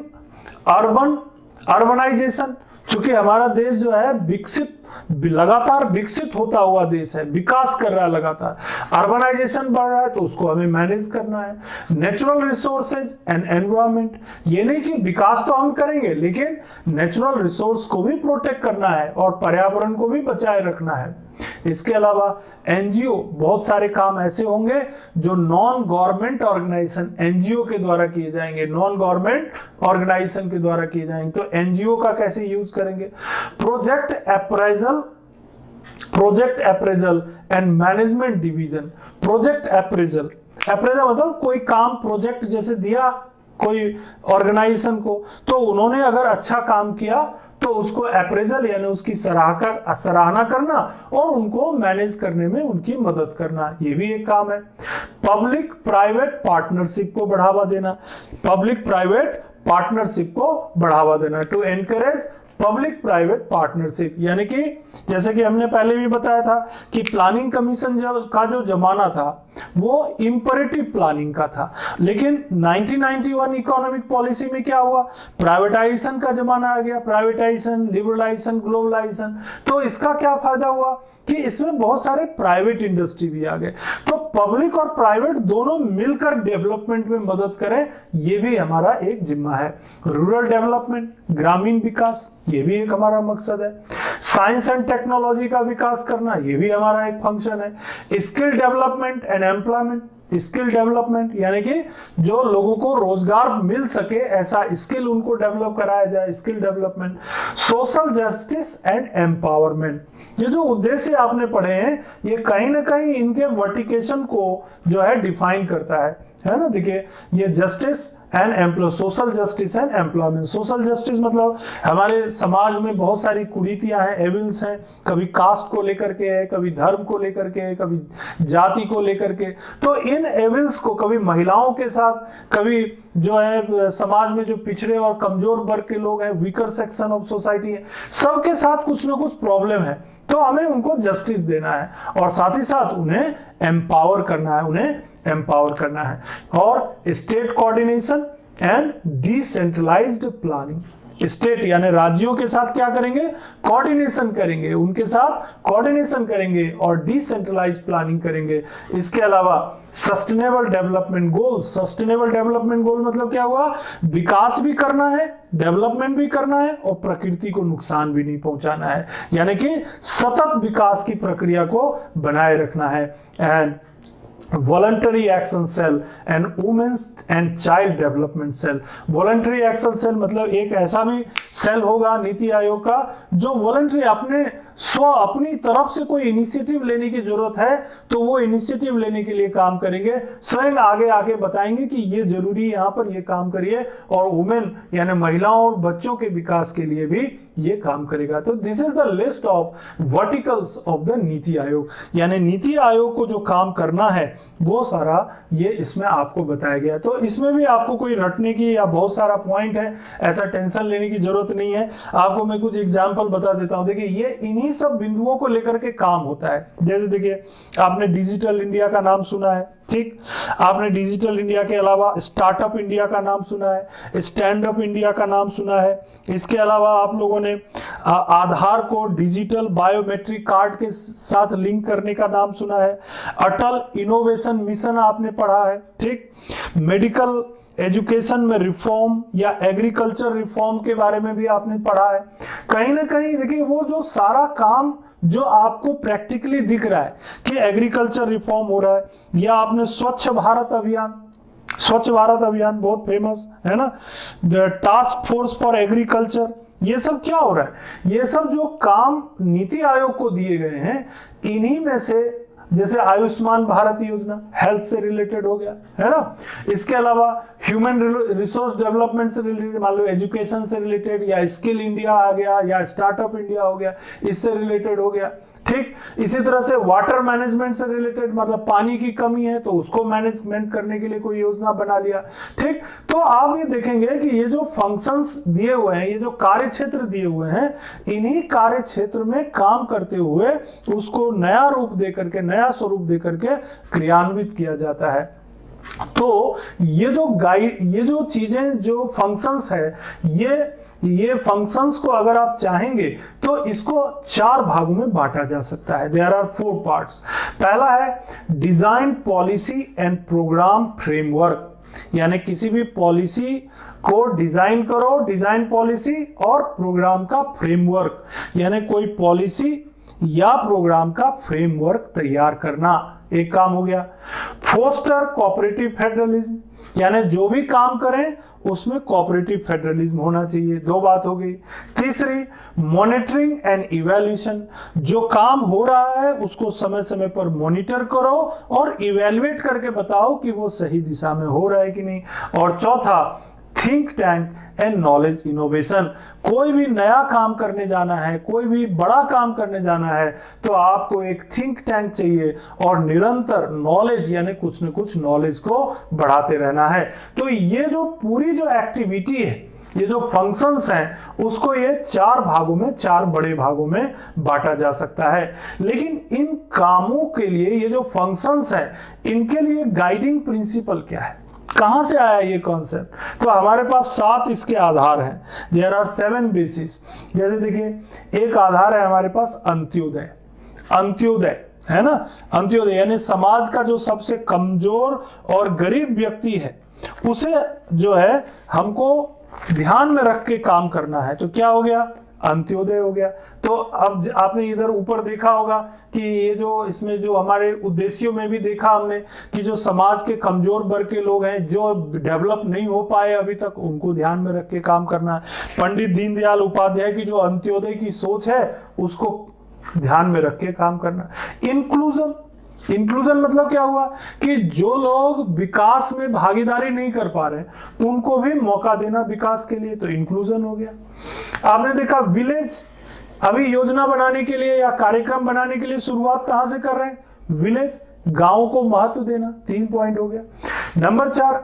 urbanisation, चूंकि हमारा देश जो है विकसित, लगातार विकसित होता हुआ देश है, विकास कर रहा है लगातार, अर्बनाइजेशन बढ़ रहा है, तो उसको हमें मैनेज करना है। नेचुरल रिसोर्सेज एंड एनवायरनमेंट, ये नहीं कि विकास तो हम करेंगे लेकिन नेचुरल रिसोर्स को भी प्रोटेक्ट करना है और पर्यावरण को भी बचाए रखना है। इसके अलावा एनजीओ, बहुत सारे काम ऐसे होंगे जो नॉन गवर्नमेंट ऑर्गेनाइजेशन एनजीओ के द्वारा किए जाएंगे, नॉन गवर्नमेंट ऑर्गेनाइजेशन के द्वारा किए जाएंगे, तो एनजीओ का कैसे यूज करेंगे। Project appraisal and management division. Project appraisal मतलब कोई काम प्रोजेक्ट जैसे दिया कोई ऑर्गेनाइजेशन को, तो उन्होंने अगर अच्छा काम किया तो उसको अप्रेजल यानी उसकी सराहना करना और उनको मैनेज करने में उनकी मदद करना, ये भी एक काम है। पब्लिक प्राइवेट पार्टनरशिप को बढ़ावा देना, पब्लिक प्राइवेट पार्टनरशिप को बढ़ावा देना, to encourage public private partnership, यानी कि जैसे कि हमने पहले भी बताया था कि प्लानिंग कमीशन का जो जमाना था वो इंपरेटिव प्लानिंग का था, लेकिन 1991 इकोनॉमिक पॉलिसी में क्या हुआ, प्राइवेटाइजेशन का जमाना आ गया, प्राइवेटाइजेशन, लिबरलाइजेशन, ग्लोबलाइजेशन। तो इसका क्या फायदा हुआ कि इसमें बहुत सारे प्राइवेट इंडस्ट्री भी आ गए, तो पब्लिक और प्राइवेट दोनों मिलकर डेवलपमेंट में मदद करें, ये भी हमारा एक जिम्मा है। रूरल डेवलपमेंट, ग्रामीण विकास, ये भी एक हमारा मकसद है। साइंस एंड टेक्नोलॉजी का विकास करना, ये भी हमारा एक फंक्शन है। Skill development and employment, skill development यानी कि जो लोगों को रोजगार मिल सके ऐसा स्किल उनको डेवलप कराया जाए, skill development. Social justice and empowerment, ये जो उद्देश्य आपने पढ़े हैं ये कहीं ना कहीं इनके वर्टिकेशन को जो है डिफाइन करता है ना। देखिए ये justice and employ, social justice and employment. Social justice मतलब हमारे समाज में बहुत सारी कुरीतियां हैं, एविल्स हैं, कभी कास्ट को लेकर के है, कभी धर्म को लेकर के है, कभी जाति को लेकर के, तो इन एविल्स को कभी महिलाओं के साथ, कभी जो है समाज में जो पिछड़े और कमजोर वर्ग के लोग हैं, वीकर सेक्शन ऑफ सोसाइटी है, सबके साथ कुछ ना कुछ प्रॉब्लम है, तो हमें उनको जस्टिस देना है और साथ ही साथ उन्हें एम्पावर करना है, और state coordination and decentralised planning. State यानी राज्यों के साथ क्या करेंगे, कोऑर्डिनेशन करेंगे, उनके साथ कोऑर्डिनेशन करेंगे और डिसेंट्रलाइज प्लानिंग करेंगे। इसके अलावा sustainable development goal, sustainable development goal मतलब क्या हुआ, विकास भी करना है, डेवलपमेंट भी करना है और प्रकृति को नुकसान भी नहीं पहुंचाना है, यानी कि सतत विकास की प्रक्रिया को बनाए रखना है। And voluntary action cell and women's and child development cell. Voluntary action cell मतलब एक ऐसा भी सेल होगा नीति आयोग का जो वॉलंटरी अपनी तरफ से कोई इनिशिएटिव लेने की जरूरत है तो वो इनिशिएटिव लेने के लिए काम करेंगे, स्वयं आगे आके बताएंगे कि ये जरूरी है, यहाँ पर ये काम करिए, और वुमेन यानी महिलाओं और बच्चों के विकास के लिए भी ये काम करेगा। तो this is the list of verticals of the NITI आयोग, यानी नीति आयोग को जो काम करना है वो सारा ये इसमें आपको बताया गया। तो इसमें भी आपको कोई रटने की या बहुत सारा पॉइंट है, ऐसा टेंशन लेने की जरूरत नहीं है। आपको मैं कुछ एग्जांपल बता देता हूं। देखिए ये इन्हीं सब बिंदुओं को लेकर के काम होता है। जैसे देखिए आपने डिजिटल इंडिया का नाम सुना है, ठीक, आपने डिजिटल इंडिया के अलावा स्टार्टअप इंडिया का नाम सुना है, स्टैंड अप इंडिया का नाम सुना है। इसके अलावा आप लोगों ने आधार को डिजिटल बायोमेट्रिक कार्ड के साथ लिंक करने का नाम सुना है, अटल इनोवेशन मिशन आपने पढ़ा है, ठीक, मेडिकल एजुकेशन में रिफॉर्म या एग्रीकल्चर रिफॉर्म के बारे में भी आपने पढ़ा है। कहीं ना कहीं देखिए वो जो सारा काम जो आपको प्रैक्टिकली दिख रहा है कि एग्रीकल्चर रिफॉर्म हो रहा है, या आपने स्वच्छ भारत अभियान बहुत फेमस है ना, टास्क फोर्स फॉर एग्रीकल्चर, ये सब क्या हो रहा है, ये सब जो काम नीति आयोग को दिए गए हैं इन्हीं में से, जैसे आयुष्मान भारत योजना हेल्थ से रिलेटेड हो गया है ना, इसके अलावा ह्यूमन रिसोर्स डेवलपमेंट से रिलेटेड, मान लो एजुकेशन से रिलेटेड, या स्किल इंडिया आ गया, या स्टार्टअप इंडिया हो गया, इससे रिलेटेड हो गया, ठीक। इसी तरह से वाटर मैनेजमेंट से रिलेटेड, मतलब पानी की कमी है तो उसको मैनेजमेंट करने के लिए कोई योजना बना लिया, ठीक। तो आप ये देखेंगे कि ये जो फंक्शंस दिए हुए हैं, ये जो कार्य क्षेत्र दिए हुए हैं, इन्हीं कार्य क्षेत्र में काम करते हुए उसको नया रूप दे करके, नया स्वरूप दे करके क्रियान्वित किया जाता है। तो ये जो चीजें, जो फंक्शंस है, ये फंक्शंस को अगर आप चाहेंगे तो इसको 4 भागों में बांटा जा सकता है। There are 4 parts. पहला है design, policy and programme framework, यानी किसी भी पॉलिसी को डिजाइन करो, डिजाइन पॉलिसी और प्रोग्राम का फ्रेमवर्क, यानी कोई पॉलिसी या प्रोग्राम का फ्रेमवर्क तैयार करना, एक काम हो गया। फोस्टर कोऑपरेटिव फेडरलिज्म, यानी जो भी काम करें उसमें कोऑपरेटिव फेडरलिज्म होना चाहिए, 2 बात हो गई। तीसरी मॉनिटरिंग एंड इवैल्यूएशन, जो काम हो रहा है उसको समय समय पर मॉनिटर करो और इवैल्यूएट करके बताओ कि वो सही दिशा में हो रहा है कि नहीं। और चौथा think tank and knowledge innovation, कोई भी नया काम करने जाना है, कोई भी बड़ा काम करने जाना है तो आपको एक थिंक टैंक चाहिए और निरंतर नॉलेज यानी कुछ न कुछ नॉलेज को बढ़ाते रहना है। तो ये जो पूरी जो एक्टिविटी है, ये जो फंक्शंस हैं, उसको ये 4 भागों में, 4 बड़े भागों में बांटा जा सकता है। लेकिन इन कामों के लिए ये जो फंक्शंस हैं, इनके लिए गाइडिंग प्रिंसिपल क्या है, कहां से आया ये कॉन्सेप्ट? तो हमारे पास 7 इसके आधार हैं। There are 7 basis. जैसे देखिए, एक आधार है हमारे पास अंत्योदय। अंत्योदय है ना, अंत्योदय यानी समाज का जो सबसे कमजोर और गरीब व्यक्ति है उसे जो है हमको ध्यान में रख के काम करना है। तो क्या हो गया? अंत्योदय हो गया। तो अब आपने इधर ऊपर देखा होगा कि ये जो इसमें जो हमारे उद्देश्यों में भी देखा हमने कि जो समाज के कमजोर वर्ग के लोग हैं, जो डेवलप नहीं हो पाए अभी तक, उनको ध्यान में रख के काम करना है। पंडित दीनदयाल उपाध्याय की जो अंत्योदय की सोच है उसको ध्यान में रख के काम करना। इंक्लूजन, इंक्लूजन मतलब क्या हुआ कि जो लोग विकास में भागीदारी नहीं कर पा रहे उनको भी मौका देना विकास के लिए, तो इंक्लूजन हो गया। आपने देखा विलेज, अभी योजना बनाने के लिए या कार्यक्रम बनाने के लिए शुरुआत कहां से कर रहे हैं? विलेज, गांव को महत्व देना, 3 पॉइंट हो गया। नंबर 4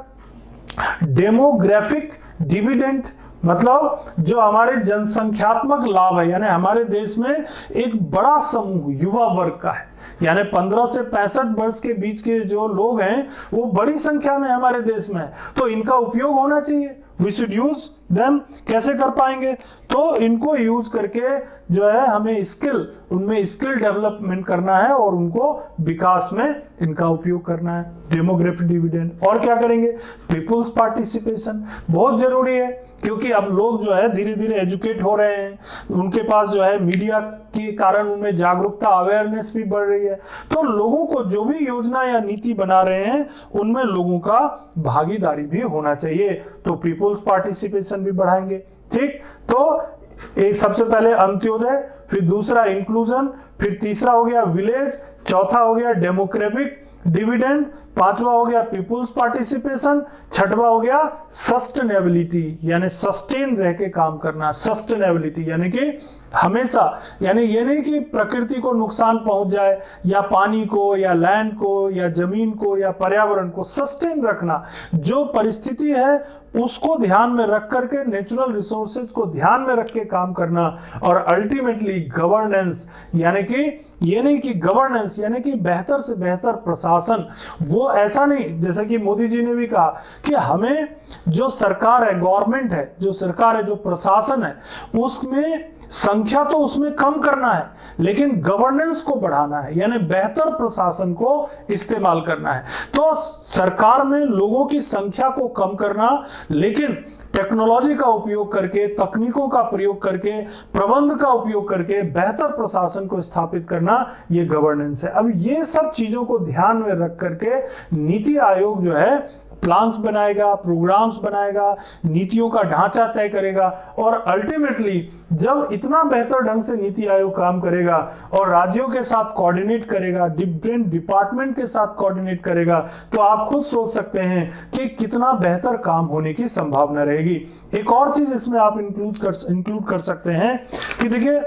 डेमोग्राफिक डिविडेंड, मतलब जो हमारे जनसंख्यात्मक लाभ है, यानी हमारे देश में एक बड़ा समूह युवा वर्ग का है, यानी 15 से 65 वर्ष के बीच के जो लोग हैं वो बड़ी संख्या में हमारे देश में है, तो इनका उपयोग होना चाहिए। We should use them. कैसे कर पाएंगे? तो इनको यूज करके जो है हमें स्किल, उनमें स्किल डेवलपमेंट करना है और उनको विकास में इनका उपयोग करना है। Demographic dividend. और क्या करेंगे? पीपुल्स पार्टिसिपेशन बहुत जरूरी है, क्योंकि अब लोग जो है धीरे धीरे एजुकेट हो रहे हैं, उनके पास जो है मीडिया के कारण उनमें जागरूकता, अवेयरनेस भी बढ़ रही है। तो लोगों को जो भी योजना या नीति बना रहे हैं उनमें लोगों का भागीदारी भी होना चाहिए, तो पीपुल्स पार्टिसिपेशन भी बढ़ाएंगे। ठीक, तो एक सबसे पहले अंत्योदय, फिर दूसरा इंक्लूजन, फिर तीसरा हो गया विलेज, चौथा हो गया डेमोग्राफिक डिविडेंड, 5वां हो गया पीपुल्स पार्टिसिपेशन, 6वां हो गया सस्टेनेबिलिटी, यानी सस्टेन रह के काम करना। सस्टेनेबिलिटी यानी कि हमेशा, यानी ये नहीं कि प्रकृति को नुकसान पहुंच जाए या पानी को या लैंड को या जमीन को या पर्यावरण को, सस्टेन रखना, जो परिस्थिति है उसको ध्यान में रख करके, नेचुरल रिसोर्सेज को ध्यान में रख के काम करना। और अल्टीमेटली गवर्नेंस, यानी कि ये नहीं कि गवर्नेंस यानी कि बेहतर से बेहतर प्रशासन, वो ऐसा नहीं, जैसा कि मोदी जी ने भी कहा कि हमें जो सरकार है, गवर्नमेंट है, जो सरकार है, जो प्रशासन है, उसमें संख्या तो उसमें कम करना है लेकिन गवर्नेंस को बढ़ाना है, यानी बेहतर प्रशासन को इस्तेमाल करना है। तो सरकार में लोगों की संख्या को कम करना, लेकिन टेक्नोलॉजी का उपयोग करके, तकनीकों का प्रयोग करके, प्रबंध का उपयोग करके बेहतर प्रशासन को स्थापित करना, ये गवर्नेंस है। अब ये सब चीजों को ध्यान में रख करके नीति आयोग जो है प्लान्स बनाएगा, प्रोग्राम्स बनाएगा, नीतियों का ढांचा तय करेगा, और अल्टीमेटली जब इतना बेहतर ढंग से नीति आयोग काम करेगा और राज्यों के साथ कोऑर्डिनेट करेगा, डिफरेंट डिपार्टमेंट के साथ कोऑर्डिनेट करेगा, तो आप खुद सोच सकते हैं कि कितना बेहतर काम होने की संभावना रहेगी। एक और चीज इसमें आप इंक्लूड कर सकते हैं कि देखिए,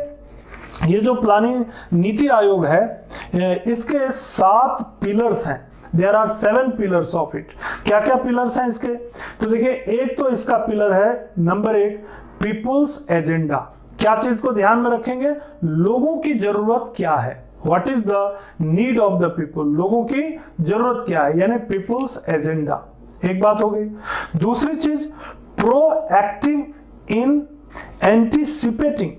ये जो प्लानिंग नीति आयोग है, इसके 7 पिलर्स हैं। There are 7 pillars of it. क्या क्या पिलर्स हैं इसके? तो देखिए, एक तो इसका पिलर है नंबर 1 पीपुल्स एजेंडा। क्या चीज को ध्यान में रखेंगे? लोगों की जरूरत क्या है, what is the need of the people, लोगों की जरूरत क्या है, यानी पीपुल्स एजेंडा। एक बात हो गई। दूसरी चीज प्रोएक्टिव इन एंटीसिपेटिंग,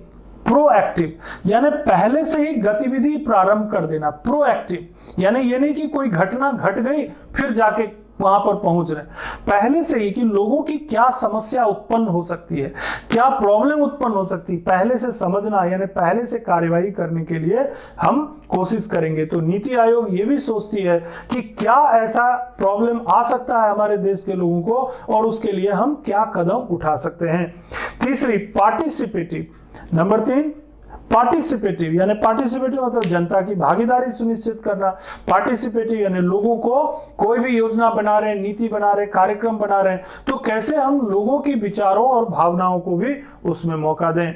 प्रोएक्टिव यानी पहले से ही गतिविधि प्रारंभ कर देना। प्रोएक्टिव यानी ये नहीं कि कोई घटना घट गई फिर जाके वहां पर पहुंच रहे, पहले से ही कि लोगों की क्या समस्या उत्पन्न हो सकती है, क्या प्रॉब्लम उत्पन्न हो सकती है, पहले से समझना यानी पहले से कार्यवाही करने के लिए हम कोशिश करेंगे। तो नीति आयोग ये भी सोचती है कि क्या ऐसा प्रॉब्लम आ सकता है हमारे देश के लोगों को और उसके लिए हम क्या कदम उठा सकते हैं। तीसरी, पार्टिसिपेटिव। नंबर 3, पार्टिसिपेटिव यानी पार्टिसिपेटिव मतलब जनता की भागीदारी सुनिश्चित करना। पार्टिसिपेटिव यानी लोगों को कोई भी योजना बना रहे हैं, नीति बना रहे हैं, कार्यक्रम बना रहे हैं, तो कैसे हम लोगों की विचारों और भावनाओं को भी उसमें मौका दें।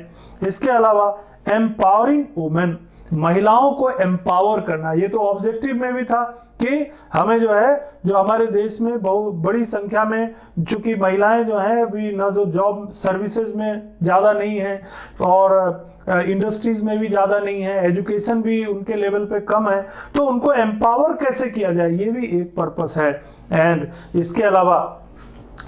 इसके अलावा एम्पावरिंग वुमेन, महिलाओं को एम्पावर करना। ये तो ऑब्जेक्टिव में भी था कि हमें जो है, जो हमारे देश में बहुत बड़ी संख्या में चूंकि महिलाएं जो है अभी ना जो जॉब सर्विसेज में ज्यादा नहीं है और इंडस्ट्रीज में भी ज्यादा नहीं है, एजुकेशन भी उनके लेवल पे कम है, तो उनको एम्पावर कैसे किया जाए ये भी एक पर्पस है। एंड इसके अलावा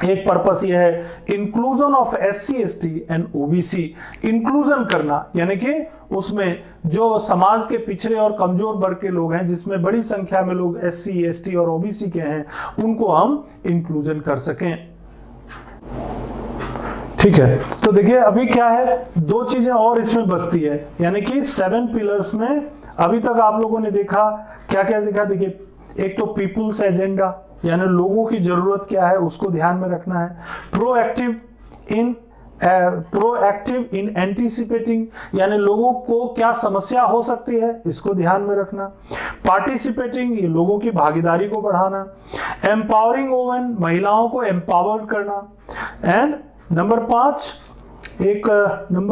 एक पर्पस ये है inclusion of SC ST and OBC, inclusion करना यानी कि उसमें जो समाज के पिछड़े और कमजोर वर्ग के लोग हैं, जिसमें बड़ी संख्या में लोग SC ST और OBC के हैं, उनको हम इंक्लूजन कर सकें। ठीक है, तो देखिए अभी क्या है, 2 चीजें और इसमें बचती है, यानी कि 7 पिलर्स में अभी तक आप लोगों ने देखा क्या क्या देखा। देखिए एक तो पीपुल्स एजेंडा यानी लोगों की जरूरत क्या है उसको ध्यान में रखना है। प्रोएक्टिव इन एंटीसिपेटिंग यानी लोगों को क्या समस्या हो सकती है इसको ध्यान में रखना। पार्टिसिपेटिंग ये लोगों की भागीदारी को बढ़ाना। एम्पावरिंग वुमेन महिलाओं को एम्पावर करना। एंड नंबर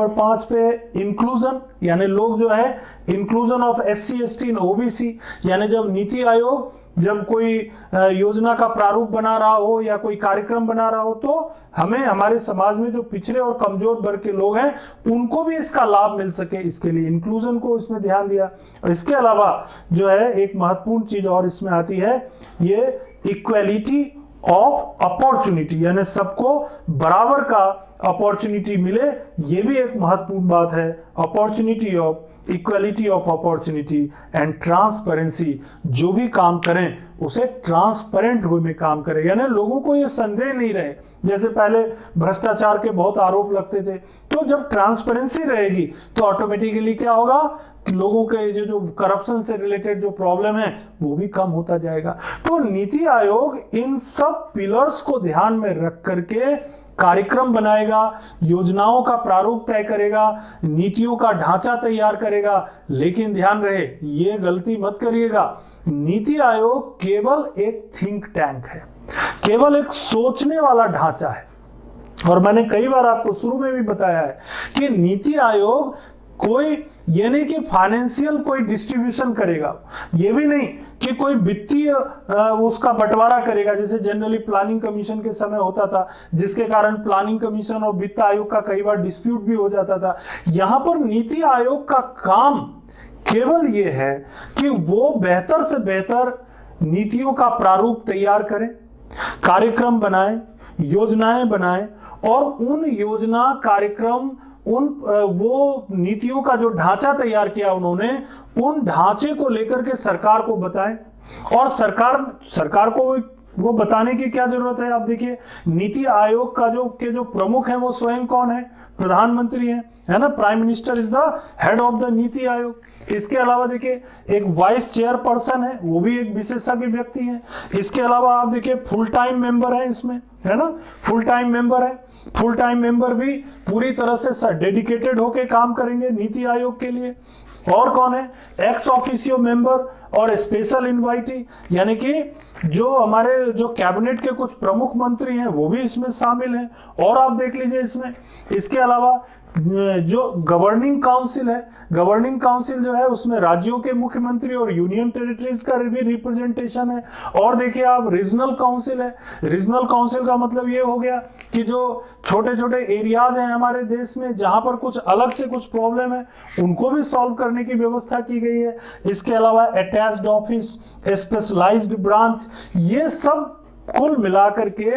5 पे इंक्लूजन यानी लोग जो है inclusion of SC ST and OBC यानी जब नीति आयोग जब कोई योजना का प्रारूप बना रहा हो या कोई कार्यक्रम बना रहा हो तो हमें हमारे समाज में जो पिछड़े और कमजोर वर्ग के लोग हैं उनको भी इसका लाभ मिल सके, इसके लिए इंक्लूजन को इसमें ध्यान दिया। और इसके अलावा जो है एक महत्वपूर्ण चीज और इसमें आती है, ये इक्वेलिटी ऑफ अपॉर्चुनिटी यानी सबको बराबर का अपॉर्चुनिटी मिले, ये भी एक महत्वपूर्ण बात है। Opportunity of equality of opportunity and transparency, जो भी काम करें उसे ट्रांसपेरेंट वे में काम करें, यानी लोगों को ये संदेह नहीं रहे। जैसे पहले भ्रष्टाचार के बहुत आरोप लगते थे, तो जब ट्रांसपेरेंसी रहेगी तो ऑटोमेटिकली क्या होगा कि लोगों के जो करप्शन से रिलेटेड जो प्रॉब्लम है वो भी कम होता जाएगा। तो नीति आयोग इन सब पिलर्स को ध्यान में रख करके कार्यक्रम बनाएगा, योजनाओं का प्रारूप तय करेगा, नीतियों का ढांचा तैयार करेगा। लेकिन ध्यान रहे, ये गलती मत करिएगा, नीति आयोग केवल एक थिंक टैंक है, केवल एक सोचने वाला ढांचा है। और मैंने कई बार आपको शुरू में भी बताया है कि नीति आयोग कोई ये नहीं कि फाइनेंशियल कोई डिस्ट्रीब्यूशन करेगा, ये भी नहीं कि कोई वित्तीय उसका बंटवारा करेगा, जैसे जनरली प्लानिंग कमीशन के समय होता था, जिसके कारण प्लानिंग कमीशन और वित्त आयोग का कई बार डिस्प्यूट भी हो जाता था। यहां पर नीति आयोग का काम केवल ये है कि वो बेहतर से बेहतर नीतियों का प्रारूप तैयार करें, कार्यक्रम बनाएं, योजनाएं बनाएं और उन योजना कार्यक्रम वो नीतियों का जो ढांचा तैयार किया उन्होंने, उन ढांचे को लेकर के सरकार को बताएं। और सरकार को वो बताने की क्या जरूरत है। आप देखिए नीति आयोग का जो प्रमुख है वो स्वयं कौन है, प्रधानमंत्री है ना, prime minister is the head of the NITI आयोग। इसके अलावा देखिए एक वाइस चेयरपर्सन है, वो भी एक विशेषज्ञ व्यक्ति है। इसके अलावा आप देखिए फुल टाइम मेंबर है इसमें, है ना, फुल टाइम मेंबर है। फुल टाइम मेंबर भी पूरी तरह से डेडिकेटेड होके काम करेंगे नीति आयोग के लिए। और कौन है, एक्स ऑफिशियो मेंबर और स्पेशल इनवाइटी, यानी कि जो हमारे जो कैबिनेट के कुछ प्रमुख मंत्री हैं वो भी इसमें शामिल हैं। और आप देख लीजिए इसमें, इसके अलावा जो गवर्निंग काउंसिल है, गवर्निंग काउंसिल जो है उसमें राज्यों के मुख्यमंत्री और यूनियन टेरिटरीज का भी रिप्रेजेंटेशन है। और देखिए आप रीजनल काउंसिल है, रीजनल काउंसिल का मतलब ये हो गया कि जो छोटे छोटे एरियाज हैं हमारे देश में जहां पर कुछ अलग से कुछ प्रॉब्लम है उनको भी सॉल्व करने की व्यवस्था की गई है। इसके अलावा अटैच्ड ऑफिस, स्पेशलाइज्ड ब्रांच, ये सब कुल मिलाकर के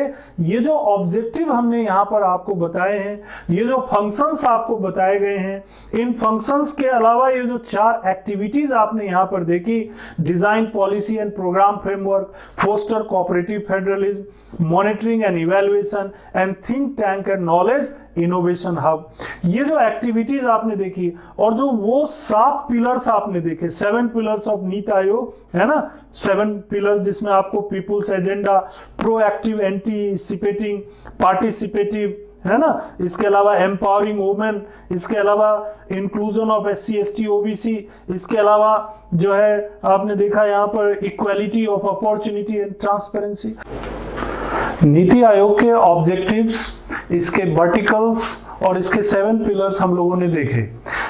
ये जो ऑब्जेक्टिव हमने यहाँ पर आपको बताए हैं, ये जो फंक्शंस आपको बताए गए हैं, इन फंक्शंस के अलावा ये जो 4 एक्टिविटीज आपने यहाँ पर देखी, design policy and programme framework, foster cooperative federalism, monitoring and evaluation and think tank and knowledge innovation hub, ये जो एक्टिविटीज आपने देखी और जो वो 7 पिलर्स आपने देखे, 7 पिलर्स ऑफ नीति आयोग, है ना, 7 पिलर्स जिसमें आपको people's agenda, proactive, anticipating, participative, है ना, इसके अलावा एम्पावरिंग वुमेन, इसके अलावा inclusion of SC ST OBC, इसके अलावा जो है आपने देखा यहाँ पर equality of opportunity and transparency. NITI Aayog के ऑब्जेक्टिव्स, इसके वर्टिकल्स और इसके 7 पिलर्स हम लोगों ने देखे,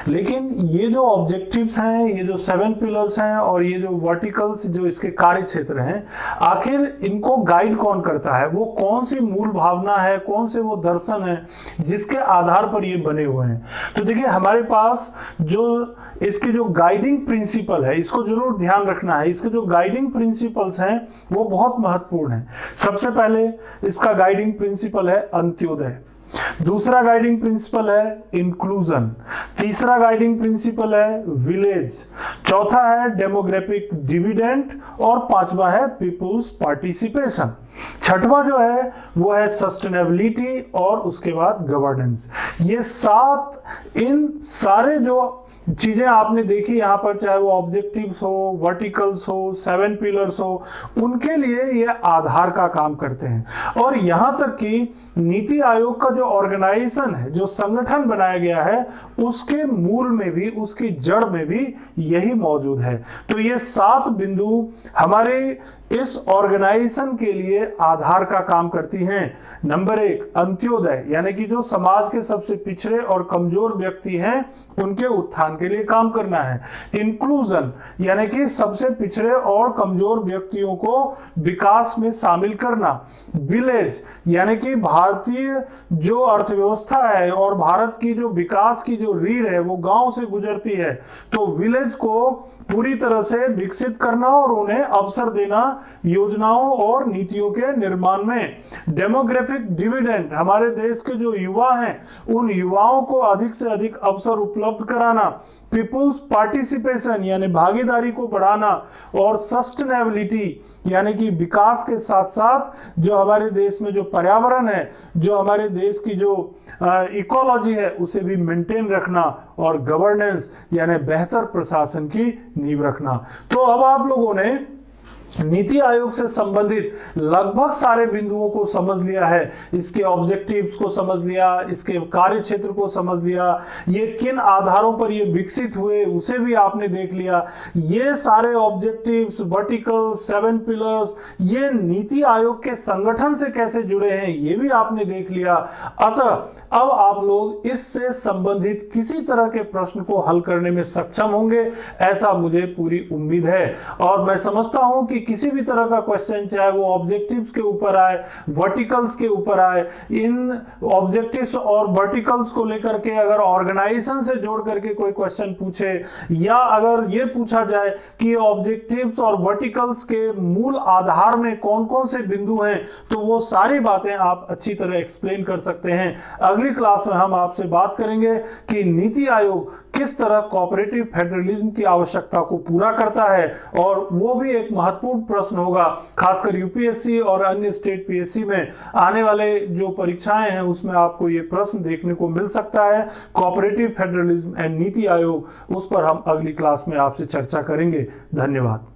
लेकिन ये जो ऑब्जेक्टिव्स हैं, ये जो 7 पिलर्स हैं और ये जो वर्टिकल्स जो इसके कार्य क्षेत्र हैं, आखिर इनको गाइड कौन करता है, वो कौन सी मूल भावना है, कौन से वो दर्शन है जिसके आधार पर ये बने हुए हैं। तो देखिए हमारे पास जो इसके जो गाइडिंग प्रिंसिपल है, इसको जरूर ध्यान रखना है, इसके जो गाइडिंग प्रिंसिपल्स हैं वो बहुत महत्वपूर्ण है। सबसे पहले इसका गाइडिंग प्रिंसिपल है अंत्योदय, दूसरा गाइडिंग प्रिंसिपल है इंक्लूजन, तीसरा गाइडिंग प्रिंसिपल है विलेज, चौथा है डेमोग्राफिक डिविडेंड और पांचवा है पीपुल्स पार्टिसिपेशन, छठवां जो है वो है सस्टेनेबिलिटी और उसके बाद गवर्नेंस। ये 7 इन सारे जो चीजें आपने देखी यहाँ पर, चाहे वो ऑब्जेक्टिव्स हो, वर्टिकल्स हो, 7 पिलर्स हो, उनके लिए ये आधार का काम करते हैं। और यहाँ तक कि नीति आयोग का जो ऑर्गेनाइजेशन है, जो संगठन बनाया गया है, उसके मूल में भी, उसकी जड़ में भी यही मौजूद है। तो ये 7 बिंदु हमारे इस ऑर्गेनाइजेशन के लिए आधार का काम करती हैं। नंबर 1 अंत्योदय, यानी कि जो समाज के सबसे पिछड़े और कमजोर व्यक्ति हैं उनके उत्थान के लिए काम करना है। इंक्लूजन, यानी कि सबसे पिछड़े और कमजोर व्यक्तियों को विकास में शामिल करना। विलेज, यानी कि भारतीय जो अर्थव्यवस्था है और भारत की जो विकास की जो रीढ़ है वो गांव से गुजरती है, तो विलेज को पूरी तरह से विकसित करना और उन्हें अवसर देना योजनाओं और नीतियों के निर्माण में। डेमोग्राफिक डिविडेंड, हमारे देश के जो युवा हैं उन युवाओं को अधिक से अधिक अवसर उपलब्ध कराना। पीपुल्स पार्टिसिपेशन, यानी भागीदारी को बढ़ाना। और सस्टेनेबिलिटी, यानी कि विकास के साथ साथ जो हमारे देश में जो पर्यावरण है, जो हमारे देश की जो इकोलॉजी है, उसे भी मेंटेन रखना। और गवर्नेंस, यानी बेहतर प्रशासन की नींव रखना। तो अब आप लोगों ने नीति आयोग से संबंधित लगभग सारे बिंदुओं को समझ लिया है, इसके ऑब्जेक्टिव्स को समझ लिया, इसके कार्य क्षेत्र को समझ लिया, ये किन आधारों पर ये विकसित हुए उसे भी आपने देख लिया। ये सारे ऑब्जेक्टिव्स, वर्टिकल, 7 पिलर्स, ये नीति आयोग के संगठन से कैसे जुड़े हैं ये भी आपने देख लिया। अतः अब आप लोग इससे संबंधित किसी तरह के प्रश्न को हल करने में सक्षम होंगे, ऐसा मुझे पूरी उम्मीद है। और मैं समझता हूं कि किसी भी तरह का क्वेश्चन, चाहे वो ऑब्जेक्टिव्स के ऊपर आए, वर्टिकल्स के ऊपर आए, इन ऑब्जेक्टिव्स और वर्टिकल्स को लेकर के अगर ऑर्गेनाइजेशन से जोड़ करके कोई क्वेश्चन पूछे, या अगर ये पूछा जाए कि ऑब्जेक्टिव्स और वर्टिकल्स के मूल आधार में कौन कौन से बिंदु हैं, तो वो सारी बातें आप अच्छी तरह एक्सप्लेन कर सकते हैं। अगली क्लास में हम आपसे बात करेंगे कि नीति आयोग किस तरह कोऑपरेटिव फेडरलिज्म की आवश्यकता को पूरा करता है, और वो भी एक महत्वपूर्ण प्रश्न होगा, खासकर यूपीएससी और अन्य स्टेट पीएससी में आने वाले जो परीक्षाएं हैं उसमें आपको ये प्रश्न देखने को मिल सकता है। Cooperative federalism and NITI Aayog, उस पर हम अगली क्लास में आपसे चर्चा करेंगे। धन्यवाद।